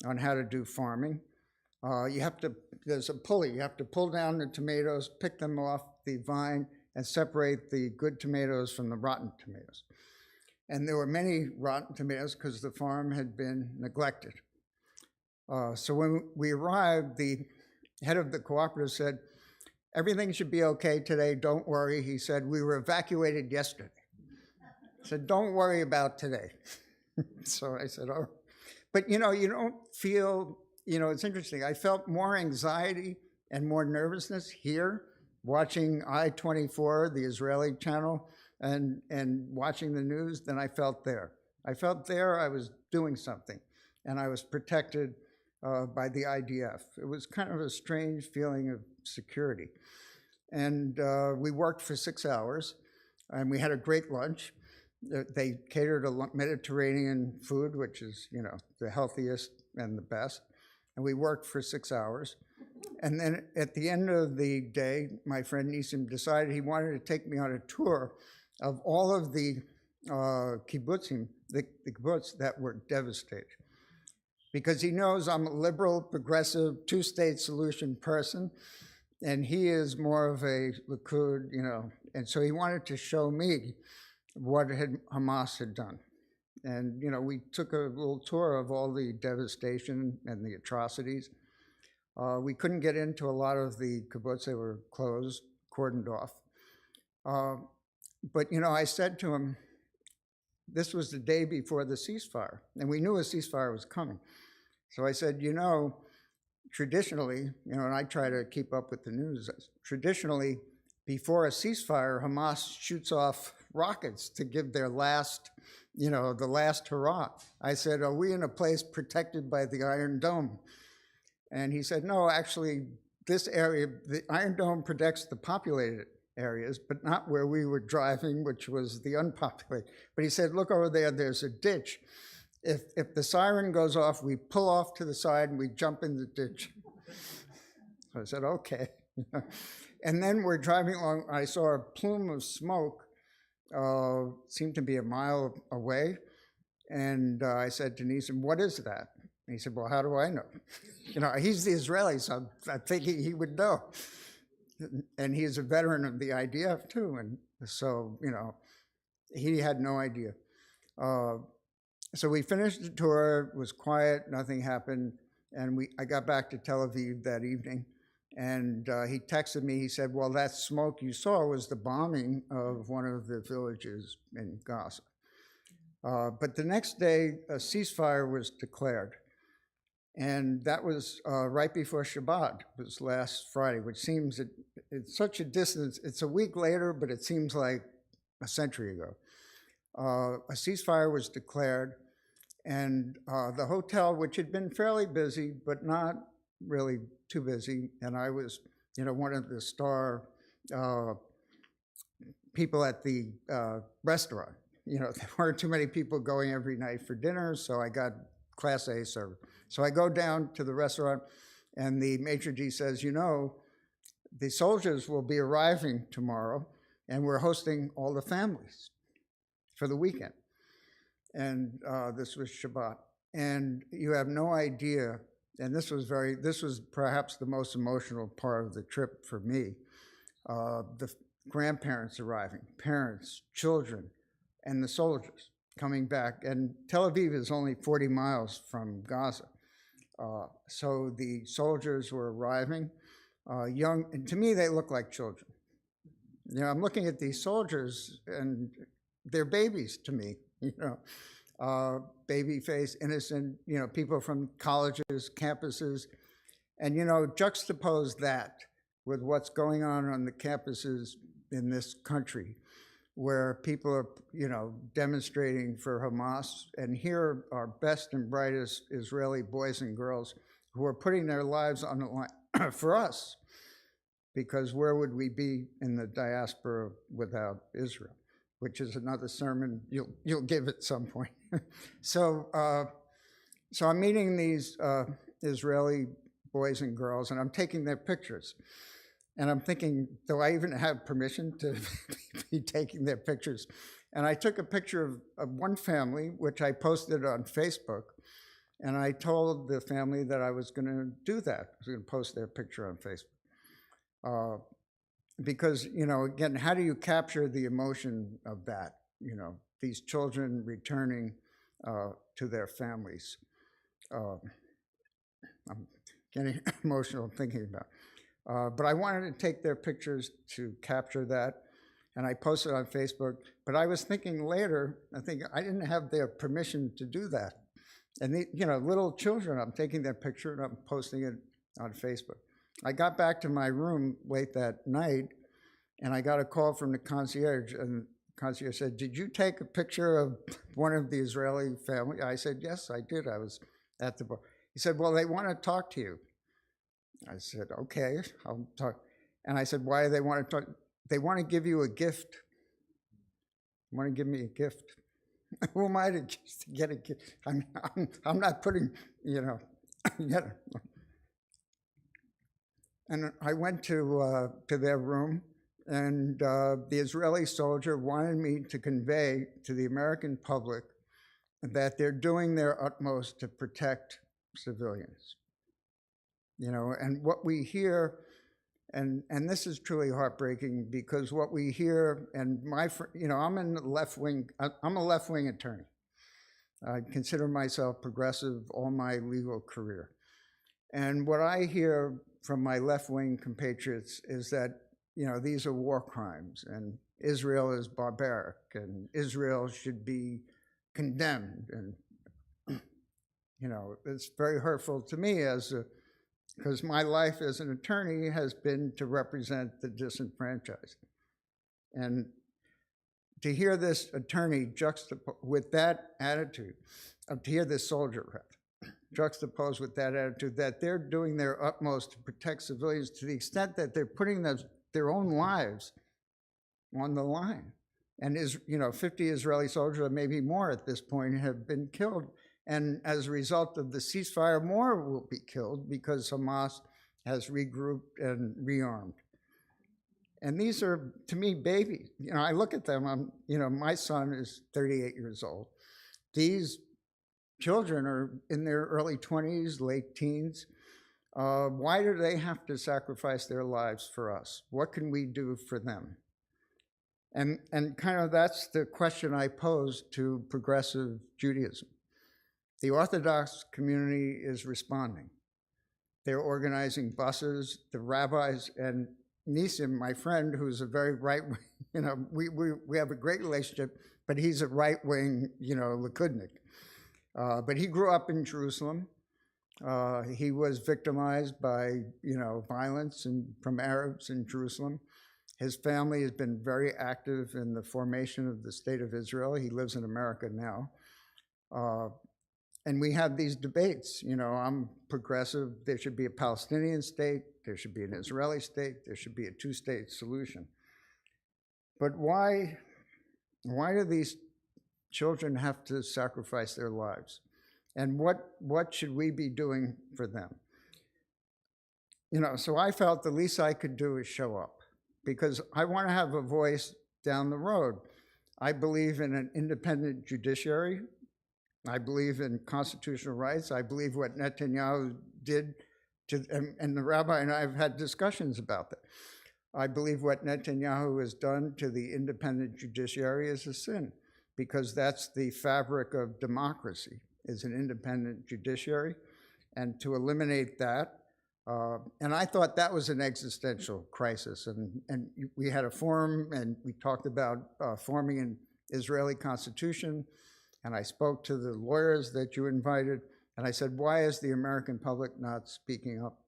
on how to do farming. There's a pulley. You have to pull down the tomatoes, pick them off the vine, and separate the good tomatoes from the rotten tomatoes. And there were many rotten tomatoes because the farm had been neglected. So when we arrived, the head of the cooperative said, everything should be okay today, don't worry. He said, we were evacuated yesterday. I said, don't worry about today. So I said, oh. But you don't feel, it's interesting. I felt more anxiety and more nervousness here watching I-24, the Israeli channel, and watching the news than I felt there. I felt there I was doing something, and I was protected by the IDF. It was kind of a strange feeling of security. And we worked for 6 hours, and we had a great lunch. They catered a Mediterranean food, which is, the healthiest and the best. And we worked for 6 hours. And then at the end of the day, my friend Nisim decided he wanted to take me on a tour of all of the kibbutzim, the kibbutz that were devastated. Because he knows I'm a liberal, progressive, two-state solution person, and he is more of a Likud, and so he wanted to show me what Hamas had done. And, we took a little tour of all the devastation and the atrocities. We couldn't get into a lot of the kibbutz. They were closed, cordoned off. But, I said to him, this was the day before the ceasefire, and we knew a ceasefire was coming. So I said, traditionally, and I try to keep up with the news, traditionally, before a ceasefire, Hamas shoots off rockets to give their last, the last hurrah. I said, are we in a place protected by the Iron Dome? And he said, no, actually, this area, the Iron Dome protects the populated areas, but not where we were driving, which was the unpopulated. But he said, look over there, there's a ditch. If the siren goes off, we pull off to the side and we jump in the ditch. So I said, okay. And then we're driving along. I saw a plume of smoke, seemed to be a mile away. And I said to Nisim, what is that? And he said, well, how do I know? He's the Israeli, so I'm thinking he would know. And he's a veteran of the IDF too. And so, he had no idea. So we finished the tour, it was quiet, nothing happened. And I got back to Tel Aviv that evening. And he texted me, he said, well, that smoke you saw was the bombing of one of the villages in Gaza. But the next day, a ceasefire was declared. And that was right before Shabbat. It was last Friday, which seems it's such a distance. It's a week later, but it seems like a century ago. A ceasefire was declared, and the hotel, which had been fairly busy, but not really too busy, and I was, one of the star people at the restaurant. There weren't too many people going every night for dinner, so I got Class A service. So I go down to the restaurant, and the maitre d' says, the soldiers will be arriving tomorrow, and we're hosting all the families for the weekend. And this was Shabbat. And you have no idea, and this was perhaps the most emotional part of the trip for me, the grandparents arriving, parents, children, and the soldiers coming back. And Tel Aviv is only 40 miles from Gaza. So the soldiers were arriving, young, and to me, they look like children. I'm looking at these soldiers, and they're babies to me, baby face, innocent, people from colleges, campuses, and, juxtapose that with what's going on the campuses in this country, where people are, demonstrating for Hamas, and here are best and brightest Israeli boys and girls who are putting their lives on the line for us, because where would we be in the diaspora without Israel, which is another sermon you'll give at some point. So I'm meeting these Israeli boys and girls, and I'm taking their pictures. And I'm thinking, do I even have permission to be taking their pictures? And I took a picture of one family, which I posted on Facebook. And I told the family that I was going to do that. I was going to post their picture on Facebook. Because, again, how do you capture the emotion of that? These children returning to their families. I'm getting emotional thinking about it. But I wanted to take their pictures to capture that, and I posted on Facebook. But I was thinking later, I didn't have their permission to do that. And little children, I'm taking their picture and I'm posting it on Facebook. I got back to my room late that night, and I got a call from the concierge, and the concierge said, "Did you take a picture of one of the Israeli family?" I said, "Yes, I did. I was at the bar." He said, "Well, they want to talk to you." I said, "Okay, I'll talk." And I said, "Why do they want to talk?" "They want to give you a gift." "They want to give me a gift." Who am I to get a gift? I'm not putting, And I went to their room, and the Israeli soldier wanted me to convey to the American public that they're doing their utmost to protect civilians. And what we hear, and this is truly heartbreaking, because what we hear, and I'm in the left wing. I'm a left wing attorney. I consider myself progressive all my legal career, and what I hear from my left wing compatriots is that these are war crimes, and Israel is barbaric, and Israel should be condemned, and it's very hurtful to me because my life as an attorney has been to represent the disenfranchised. And to hear this attorney with that attitude, to hear this soldier juxtaposed with that attitude, that they're doing their utmost to protect civilians to the extent that they're putting their own lives on the line. And 50 Israeli soldiers, or maybe more at this point, have been killed. And as a result of the ceasefire, more will be killed because Hamas has regrouped and rearmed. And these are, to me, babies. I look at them. My son is 38 years old. These children are in their early 20s, late teens. Why do they have to sacrifice their lives for us? What can we do for them? And kind of that's the question I pose to progressive Judaism. The Orthodox community is responding. They're organizing buses. The rabbis, and Nisim, my friend, who's a very right-wing, we have a great relationship, but he's a right-wing, Likudnik. But he grew up in Jerusalem, He was victimized by, violence from Arabs in Jerusalem. His family has been very active in the formation of the state of Israel. He lives in America now. And we have these debates. I'm progressive. There should be a Palestinian state. There should be an Israeli state. There should be a two-state solution. But why do these children have to sacrifice their lives? And what should we be doing for them? So I felt the least I could do is show up, because I want to have a voice down the road. I believe in an independent judiciary. I believe in constitutional rights. I believe what Netanyahu did and the rabbi and I have had discussions about that. I believe what Netanyahu has done to the independent judiciary is a sin, because that's the fabric of democracy, is an independent judiciary. And to eliminate that, and I thought that was an existential crisis. And we had a forum, and we talked about forming an Israeli constitution. And I spoke to the lawyers that you invited, and I said, why is the American public not speaking up?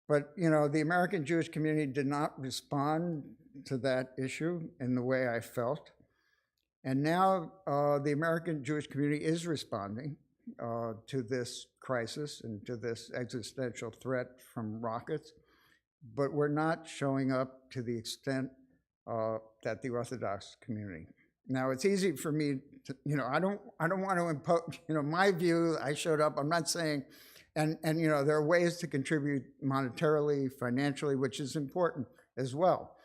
But, the American Jewish community did not respond to that issue in the way I felt. And now the American Jewish community is responding to this crisis and to this existential threat from rockets, but we're not showing up to the extent that the Orthodox community. Now, it's easy for me to, I don't want to impose, my view. I showed up. I'm not saying, and there are ways to contribute monetarily, financially, which is important as well,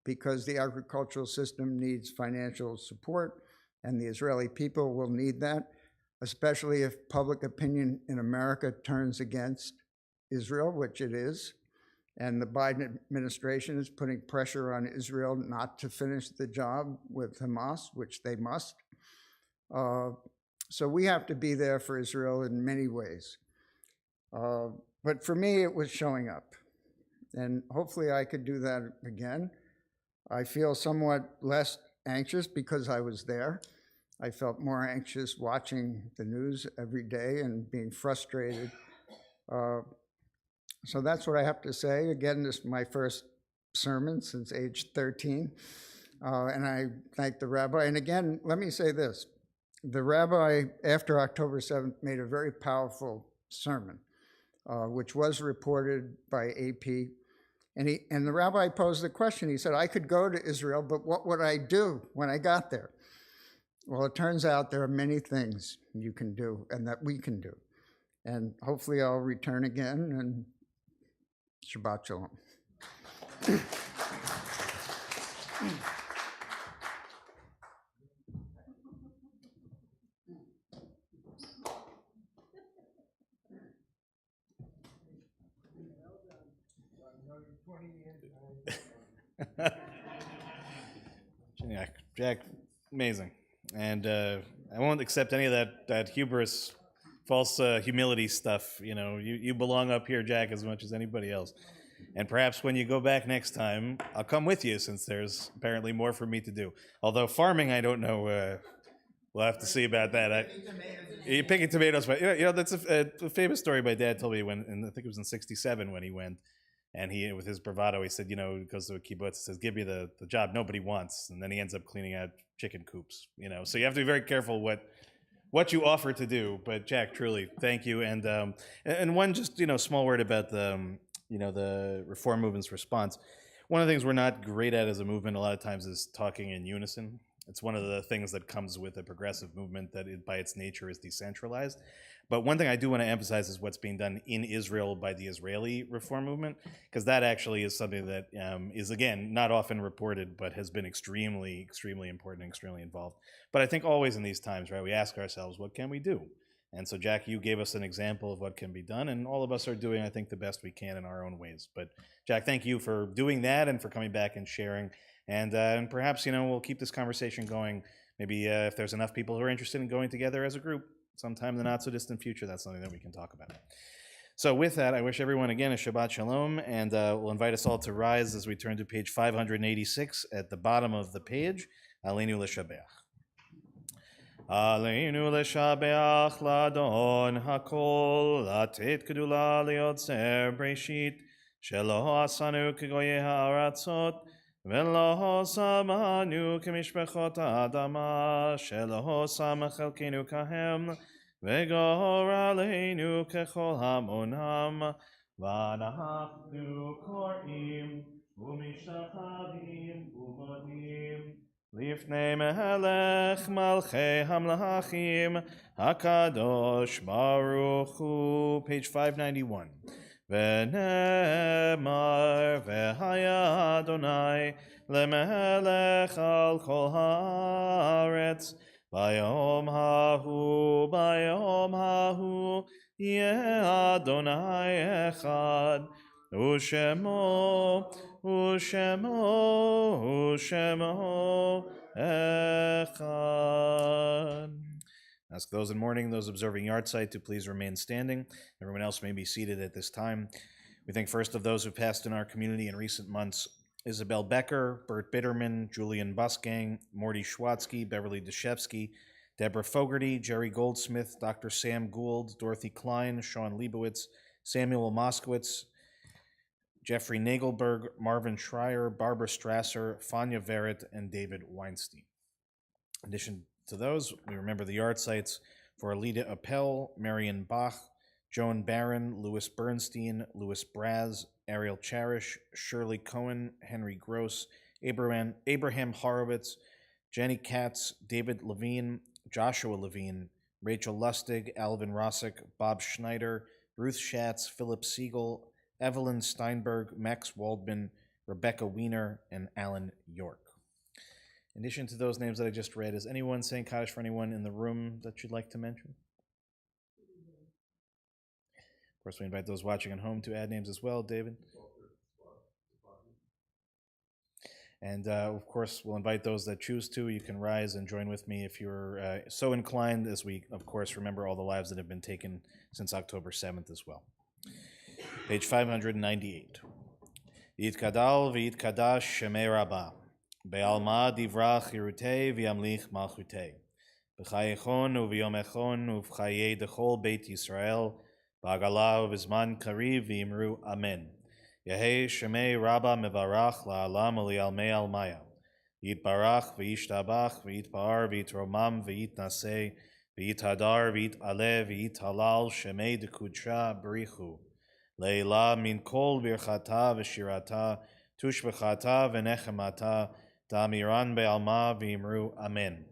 because the agricultural system needs financial support, and the Israeli people will need that, especially if public opinion in America turns against Israel, which it is. And the Biden administration is putting pressure on Israel not to finish the job with Hamas, which they must. So we have to be there for Israel in many ways. But for me, it was showing up. And hopefully I could do that again. I feel somewhat less anxious because I was there. I felt more anxious watching the news every day and being frustrated. So that's what I have to say. Again, this is my first sermon since age 13. And I thank the rabbi. And again, let me say this. The rabbi, after October 7th, made a very powerful sermon, which was reported by AP. And the rabbi posed the question. He said, I could go to Israel, but what would I do when I got there? Well, it turns out there are many things you can do and that we can do. And hopefully I'll return again, and Shabbat Shalom. Jack, amazing. And I won't accept any of that hubris, false humility stuff. You belong up here, Jack, as much as anybody else. And perhaps when you go back next time, I'll come with you, since there's apparently more for me to do. Although farming, I don't know. We'll have to see about that. You're picking tomatoes, but that's a famous story my dad told me I think it was in '67 when he went. And he, with his bravado, he said, he goes to a kibbutz, says, give me the job nobody wants. And then he ends up cleaning out chicken coops, So you have to be very careful what you offer to do. But Jack, truly, thank you. And one just, small word about the reform movement's response. One of the things we're not great at as a movement a lot of times is talking in unison. It's one of the things that comes with a progressive movement that by its nature is decentralized. But one thing I do want to emphasize is what's being done in Israel by the Israeli reform movement, because that actually is something that is, again, not often reported, but has been extremely, extremely important and extremely involved. But I think always in these times, right, we ask ourselves, what can we do? And so, Jack, you gave us an example of what can be done, and all of us are doing, I think, the best we can in our own ways. But, Jack, thank you for doing that and for coming back and sharing. And perhaps, we'll keep this conversation going. Maybe if there's enough people who are interested in going together as a group, sometime in the not-so-distant future, that's something that we can talk about. So with that, I wish everyone, again, a Shabbat Shalom, and we'll invite us all to rise as we turn to page 586 at the bottom of the page, Aleinu L'Shabeach. עלינו לשבח לאדון הכל, לתת גדולה ליוצר בראשית, שלא עשנו כגויי הארצות, ולא שמנו כמשפחות האדמה, שלא שם חלקנו כהם, וגור עלינו ככל המונם, ואנחנו קוראים ומשתחווים ומודים לפני מלך מלכי המלכים הקדוש ברוך הוא. Page 591. ונאמר והיה אדוני למלך על כל הארץ ביום ההוא יהיה אדוני אחד ושמו echad. Ask those in mourning, those observing yahrzeit to please remain standing. Everyone else may be seated at this time. We think first of those who passed in our community in recent months: Isabel Becker, Bert Bitterman, Julian Busgang, Morty Schwatzky, Beverly Deshevsky, Deborah Fogarty, Jerry Goldsmith, Dr. Sam Gould, Dorothy Klein, Sean Leibowitz, Samuel Moskowitz, Jeffrey Nagelberg, Marvin Schreier, Barbara Strasser, Fania Verrett, and David Weinstein. In addition to those, we remember the yahrzeits for Alida Appel, Marion Bach, Joan Barron, Louis Bernstein, Louis Braz, Ariel Cherish, Shirley Cohen, Henry Gross, Abraham Horowitz, Jenny Katz, David Levine, Joshua Levine, Rachel Lustig, Alvin Rossick, Bob Schneider, Ruth Schatz, Philip Siegel, Evelyn Steinberg, Max Waldman, Rebecca Wiener, and Alan York. In addition to those names that I just read, is anyone saying Kaddish for anyone in the room that you'd like to mention? Of course, we invite those watching at home to add names as well. David? And of course, we'll invite those that choose to. You can rise and join with me if you're so inclined, as we, of course, remember all the lives that have been taken since October 7th as well. Page 598. Yitkadal v'yitkadash shemei rabbah, be'alma divra chirutei v'yamlich malchutei, b'chayechon u'v'yom echon u'v'chayei dechol beit Yisrael, ba'agala u'v'zman kariv v'imru amen. Yehei shemei rabbah mevarach la'alam u'li'almei almaya, yitbarach v'yishtabach v'yitpa'ar v'yitromam v'yitnaseh v'yithadar v'yit'aleh v'yithalal shemei dekudsha b'richu. Leila min kol birchata v'shirata tushbechata v'nechemata damiran be'alma v'imru amen.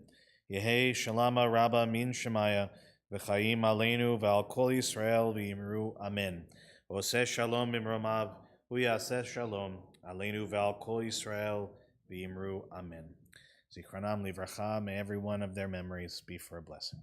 Yehi shalama rabba min shemaya v'chayim aleinu v'al kol Yisrael v'imru amen. Oseh shalom b'mromav huyaseh shalom aleinu v'al kol Yisrael v'imru amen. Zichronam livracha, may every one of their memories be for a blessing.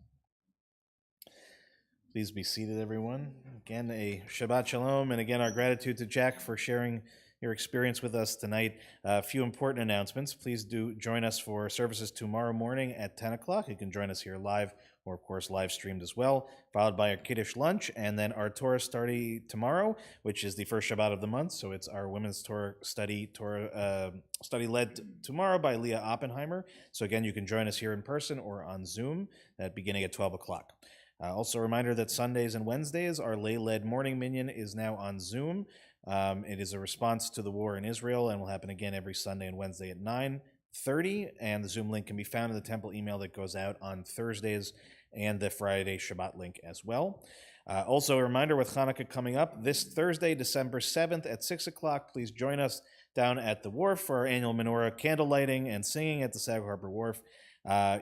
Please be seated, everyone. Again, a Shabbat Shalom, and again, our gratitude to Jack for sharing your experience with us tonight. A few important announcements. Please do join us for services tomorrow morning at 10 o'clock. You can join us here live, or of course live streamed as well, followed by our Kiddush lunch, and then our Torah study tomorrow, which is the first Shabbat of the month. So it's our women's Torah study led tomorrow by Leah Oppenheimer. So again, you can join us here in person or on Zoom beginning at 12 o'clock. Also a reminder that Sundays and Wednesdays, our lay-led morning minyan is now on Zoom. It is a response to the war in Israel and will happen again every Sunday and Wednesday at 9:30. And the Zoom link can be found in the temple email that goes out on Thursdays and the Friday Shabbat link as well. Also a reminder with Hanukkah coming up this Thursday, December 7th at 6 o'clock. Please join us down at the wharf for our annual menorah candle lighting and singing at the Sag Harbor Wharf.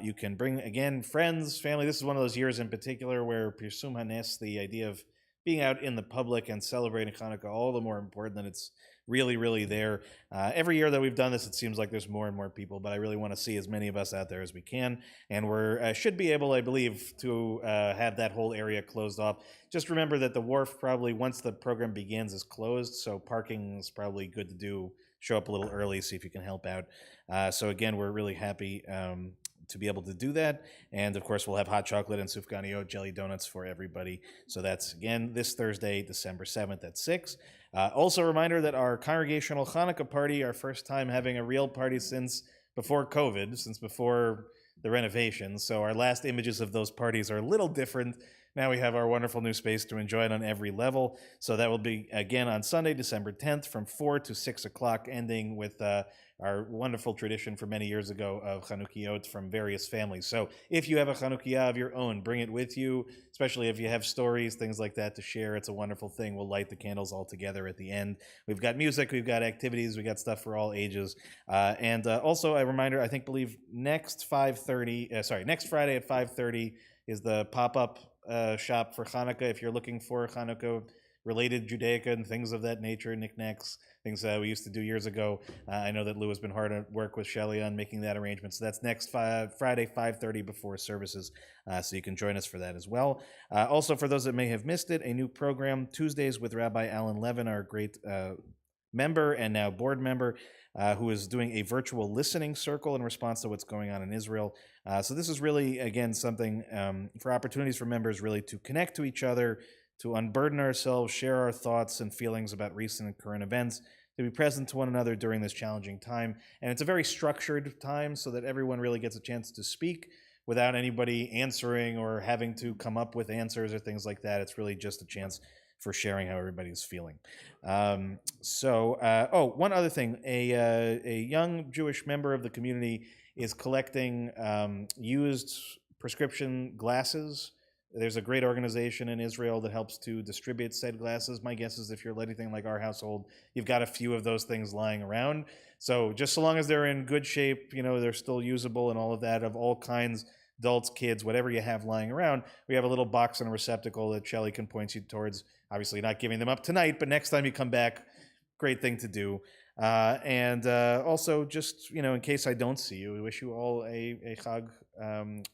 You can bring, again, friends, family. This is one of those years in particular where Pirsum Hanes, the idea of being out in the public and celebrating Hanukkah, all the more important that it's really, really there. Every year that we've done this, it seems like there's more and more people, but I really want to see as many of us out there as we can. And we're should be able, I believe, to have that whole area closed off. Just remember that the wharf probably, once the program begins, is closed, so parking is probably good to do. Show up a little early, see if you can help out. So again, we're really happy to be able to do that. And of course, we'll have hot chocolate and sufganiyot, jelly donuts for everybody. So that's, again, this Thursday, December 7th at 6. Also a reminder that our congregational Hanukkah party, our first time having a real party since before COVID, since before the renovations. So our last images of those parties are a little different. Now we have our wonderful new space to enjoy it on every level. So that will be, again, on Sunday, December 10th from 4 to 6 o'clock, ending with our wonderful tradition from many years ago of Chanukiot from various families. So if you have a Chanukiah of your own, bring it with you, especially if you have stories, things like that to share. It's a wonderful thing. We'll light the candles all together at the end. We've got music, we've got activities, we've got stuff for all ages. And also a reminder, believe next Friday at 5:30 is the pop-up shop for Hanukkah. If you're looking for Hanukkah-related Judaica and things of that nature, knickknacks, things we used to do years ago. I know that Lou has been hard at work with Shelley on making that arrangement. So that's next Friday, 5:30 before services. So you can join us for that as well. Also, for those that may have missed it, a new program, Tuesdays with Rabbi Alan Levin, our great member and now board member, who is doing a virtual listening circle in response to what's going on in Israel. So this is really, again, something for opportunities for members really to connect to each other, to unburden ourselves, share our thoughts and feelings about recent and current events, to be present to one another during this challenging time. And it's a very structured time so that everyone really gets a chance to speak without anybody answering or having to come up with answers or things like that. It's really just a chance for sharing how everybody's feeling. One other thing, a young Jewish member of the community is collecting used prescription glasses. There's a great organization in Israel that helps to distribute said glasses. My guess is if you're anything like our household, you've got a few of those things lying around. So just so long as they're in good shape, they're still usable and all of that, of all kinds, adults, kids, whatever you have lying around, we have a little box and a receptacle that Shelley can point you towards. Obviously not giving them up tonight, but next time you come back, great thing to do. Also, just, in case I don't see you, we wish you all a Chag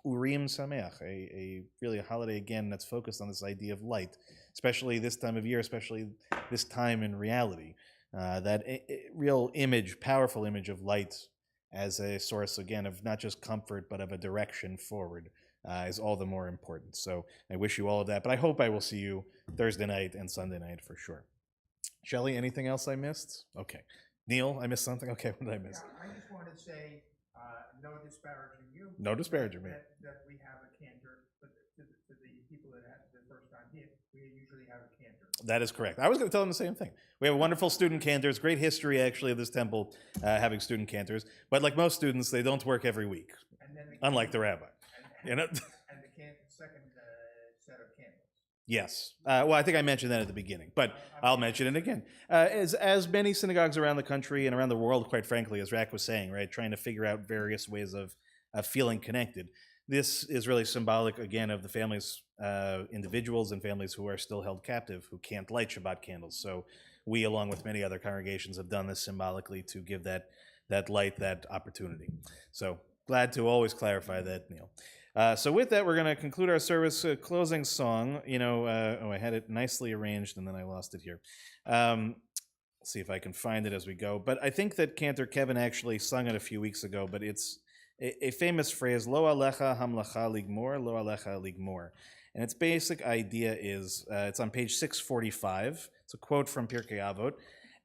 Urim Sameach, really a holiday, again, that's focused on this idea of light, especially this time of year, especially this time in reality. That real image, powerful image of light as a source, again, of not just comfort, but of a direction forward is all the more important. So I wish you all of that, but I hope I will see you Thursday night and Sunday night for sure. Shelley, anything else I missed? Okay. Neil, I missed something? Okay, what did I miss? Yeah, I just want to say, no disparaging you. No disparaging me. That we have a cantor, but to the people that have the first time here, we usually have a cantor. That is correct. I was going to tell them the same thing. We have wonderful student cantors, great history actually of this temple having student cantors, but like most students, they don't work every week, And then unlike the rabbi. And the second set of candles. Yes. I think I mentioned that at the beginning, but I'll mention it again. As many synagogues around the country and around the world, quite frankly, as Rak was saying, right, trying to figure out various ways of feeling connected. This is really symbolic, again, of the families, individuals and families who are still held captive, who can't light Shabbat candles. So we, along with many other congregations, have done this symbolically to give that light, that opportunity. So glad to always clarify that, Neil. So with that, we're going to conclude our service closing song. I had it nicely arranged, and then I lost it here. Let's see if I can find it as we go. But I think that Cantor Kevin actually sung it a few weeks ago, but it's a famous phrase, Lo alecha hamlacha ligmor, lo alecha ligmor. And its basic idea is, it's on page 645. It's a quote from Pirkei Avot.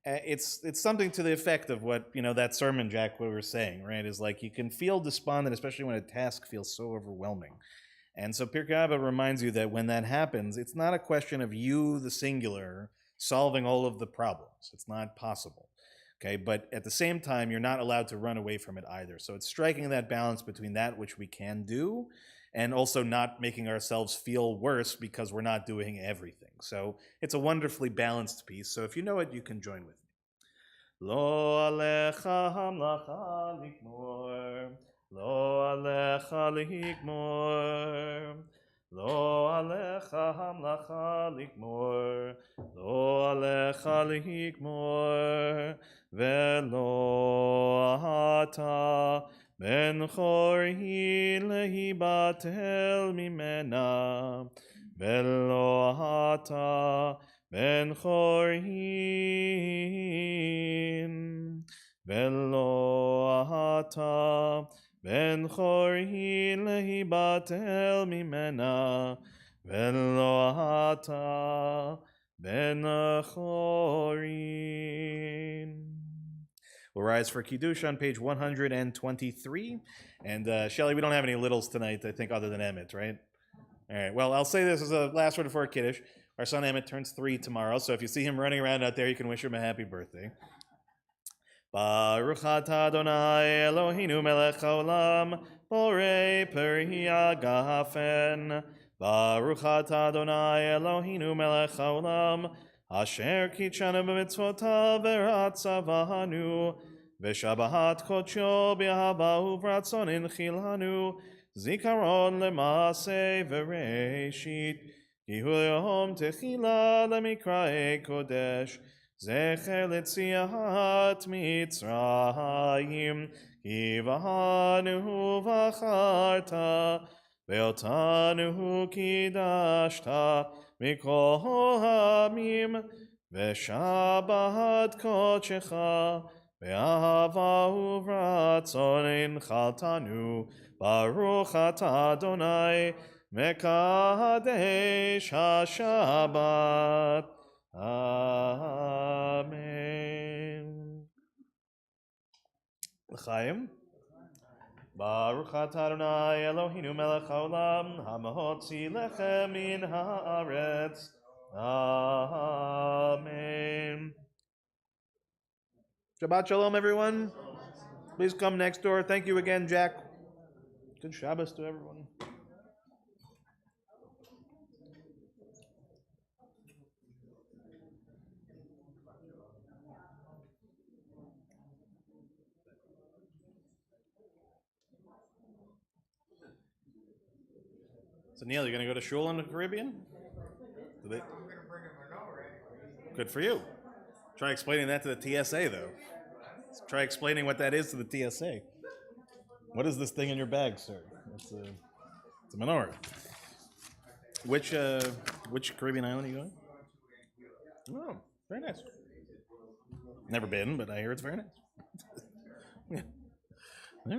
It's something to the effect of what, that sermon, Jack, what we were saying, right, is like you can feel despondent, especially when a task feels so overwhelming. And so Pirkei Avot reminds you that when that happens, it's not a question of you, the singular, solving all of the problems. It's not possible. Okay, but at the same time, you're not allowed to run away from it either. So it's striking that balance between that which we can do and also not making ourselves feel worse because we're not doing everything. So it's a wonderfully balanced piece. So if you know it, you can join with me. Lo alecha hamlacha ligmor, lo alecha ligmor, lo alecha hamlacha ligmor, lo alecha ligmor, velo ata ben chorhi lehibatel mimena, velo ata ben chorhin, velo ata ben chorhi lehibatel mimena, velo ata ben chorin. We'll rise for Kiddush on page 123. And Shelly, we don't have any littles tonight, I think, other than Emmett, right? All right, well, I'll say this as a last word before Kiddush. Our son Emmett turns 3 tomorrow, so if you see him running around out there, you can wish him a happy birthday. Baruch atah Adonai Eloheinu melech haolam, borei peri hagafen. Baruch atah Adonai Eloheinu melech haolam, asher kitshanu b'mitzvotav v'ratzavanu, v'shabahat kodsho b'ahava uvratzon inchilanu, zikaron lemaseh v'reishit, ki hu yom techila lemikrae kodesh, zecher letziat mitzrayim, ki v'hanu v'acharta, ve'otanu kidashta, mikol ha'amim, ve'shabat kodshecha, ve'ahava uvratzon inchaltanu, baruch atah Adonai, mekadesh ha'shabbat. Amen. L'chaim. Baruch atah Adonai Eloheinu melech haolam, hamahotzi lechem min haaretz. Amen. Shabbat shalom, everyone. Please come next door. Thank you again, Jack. Good Shabbos to everyone. So Neil, you gonna go to shul in the Caribbean? I'm gonna bring a menorah. Good for you. Try explaining that to the TSA, though. Try explaining what that is to the TSA. What is this thing in your bag, sir? It's a menorah. Which Caribbean island are you going? Oh, very nice. Never been, but I hear it's very nice. Yeah,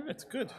it's good.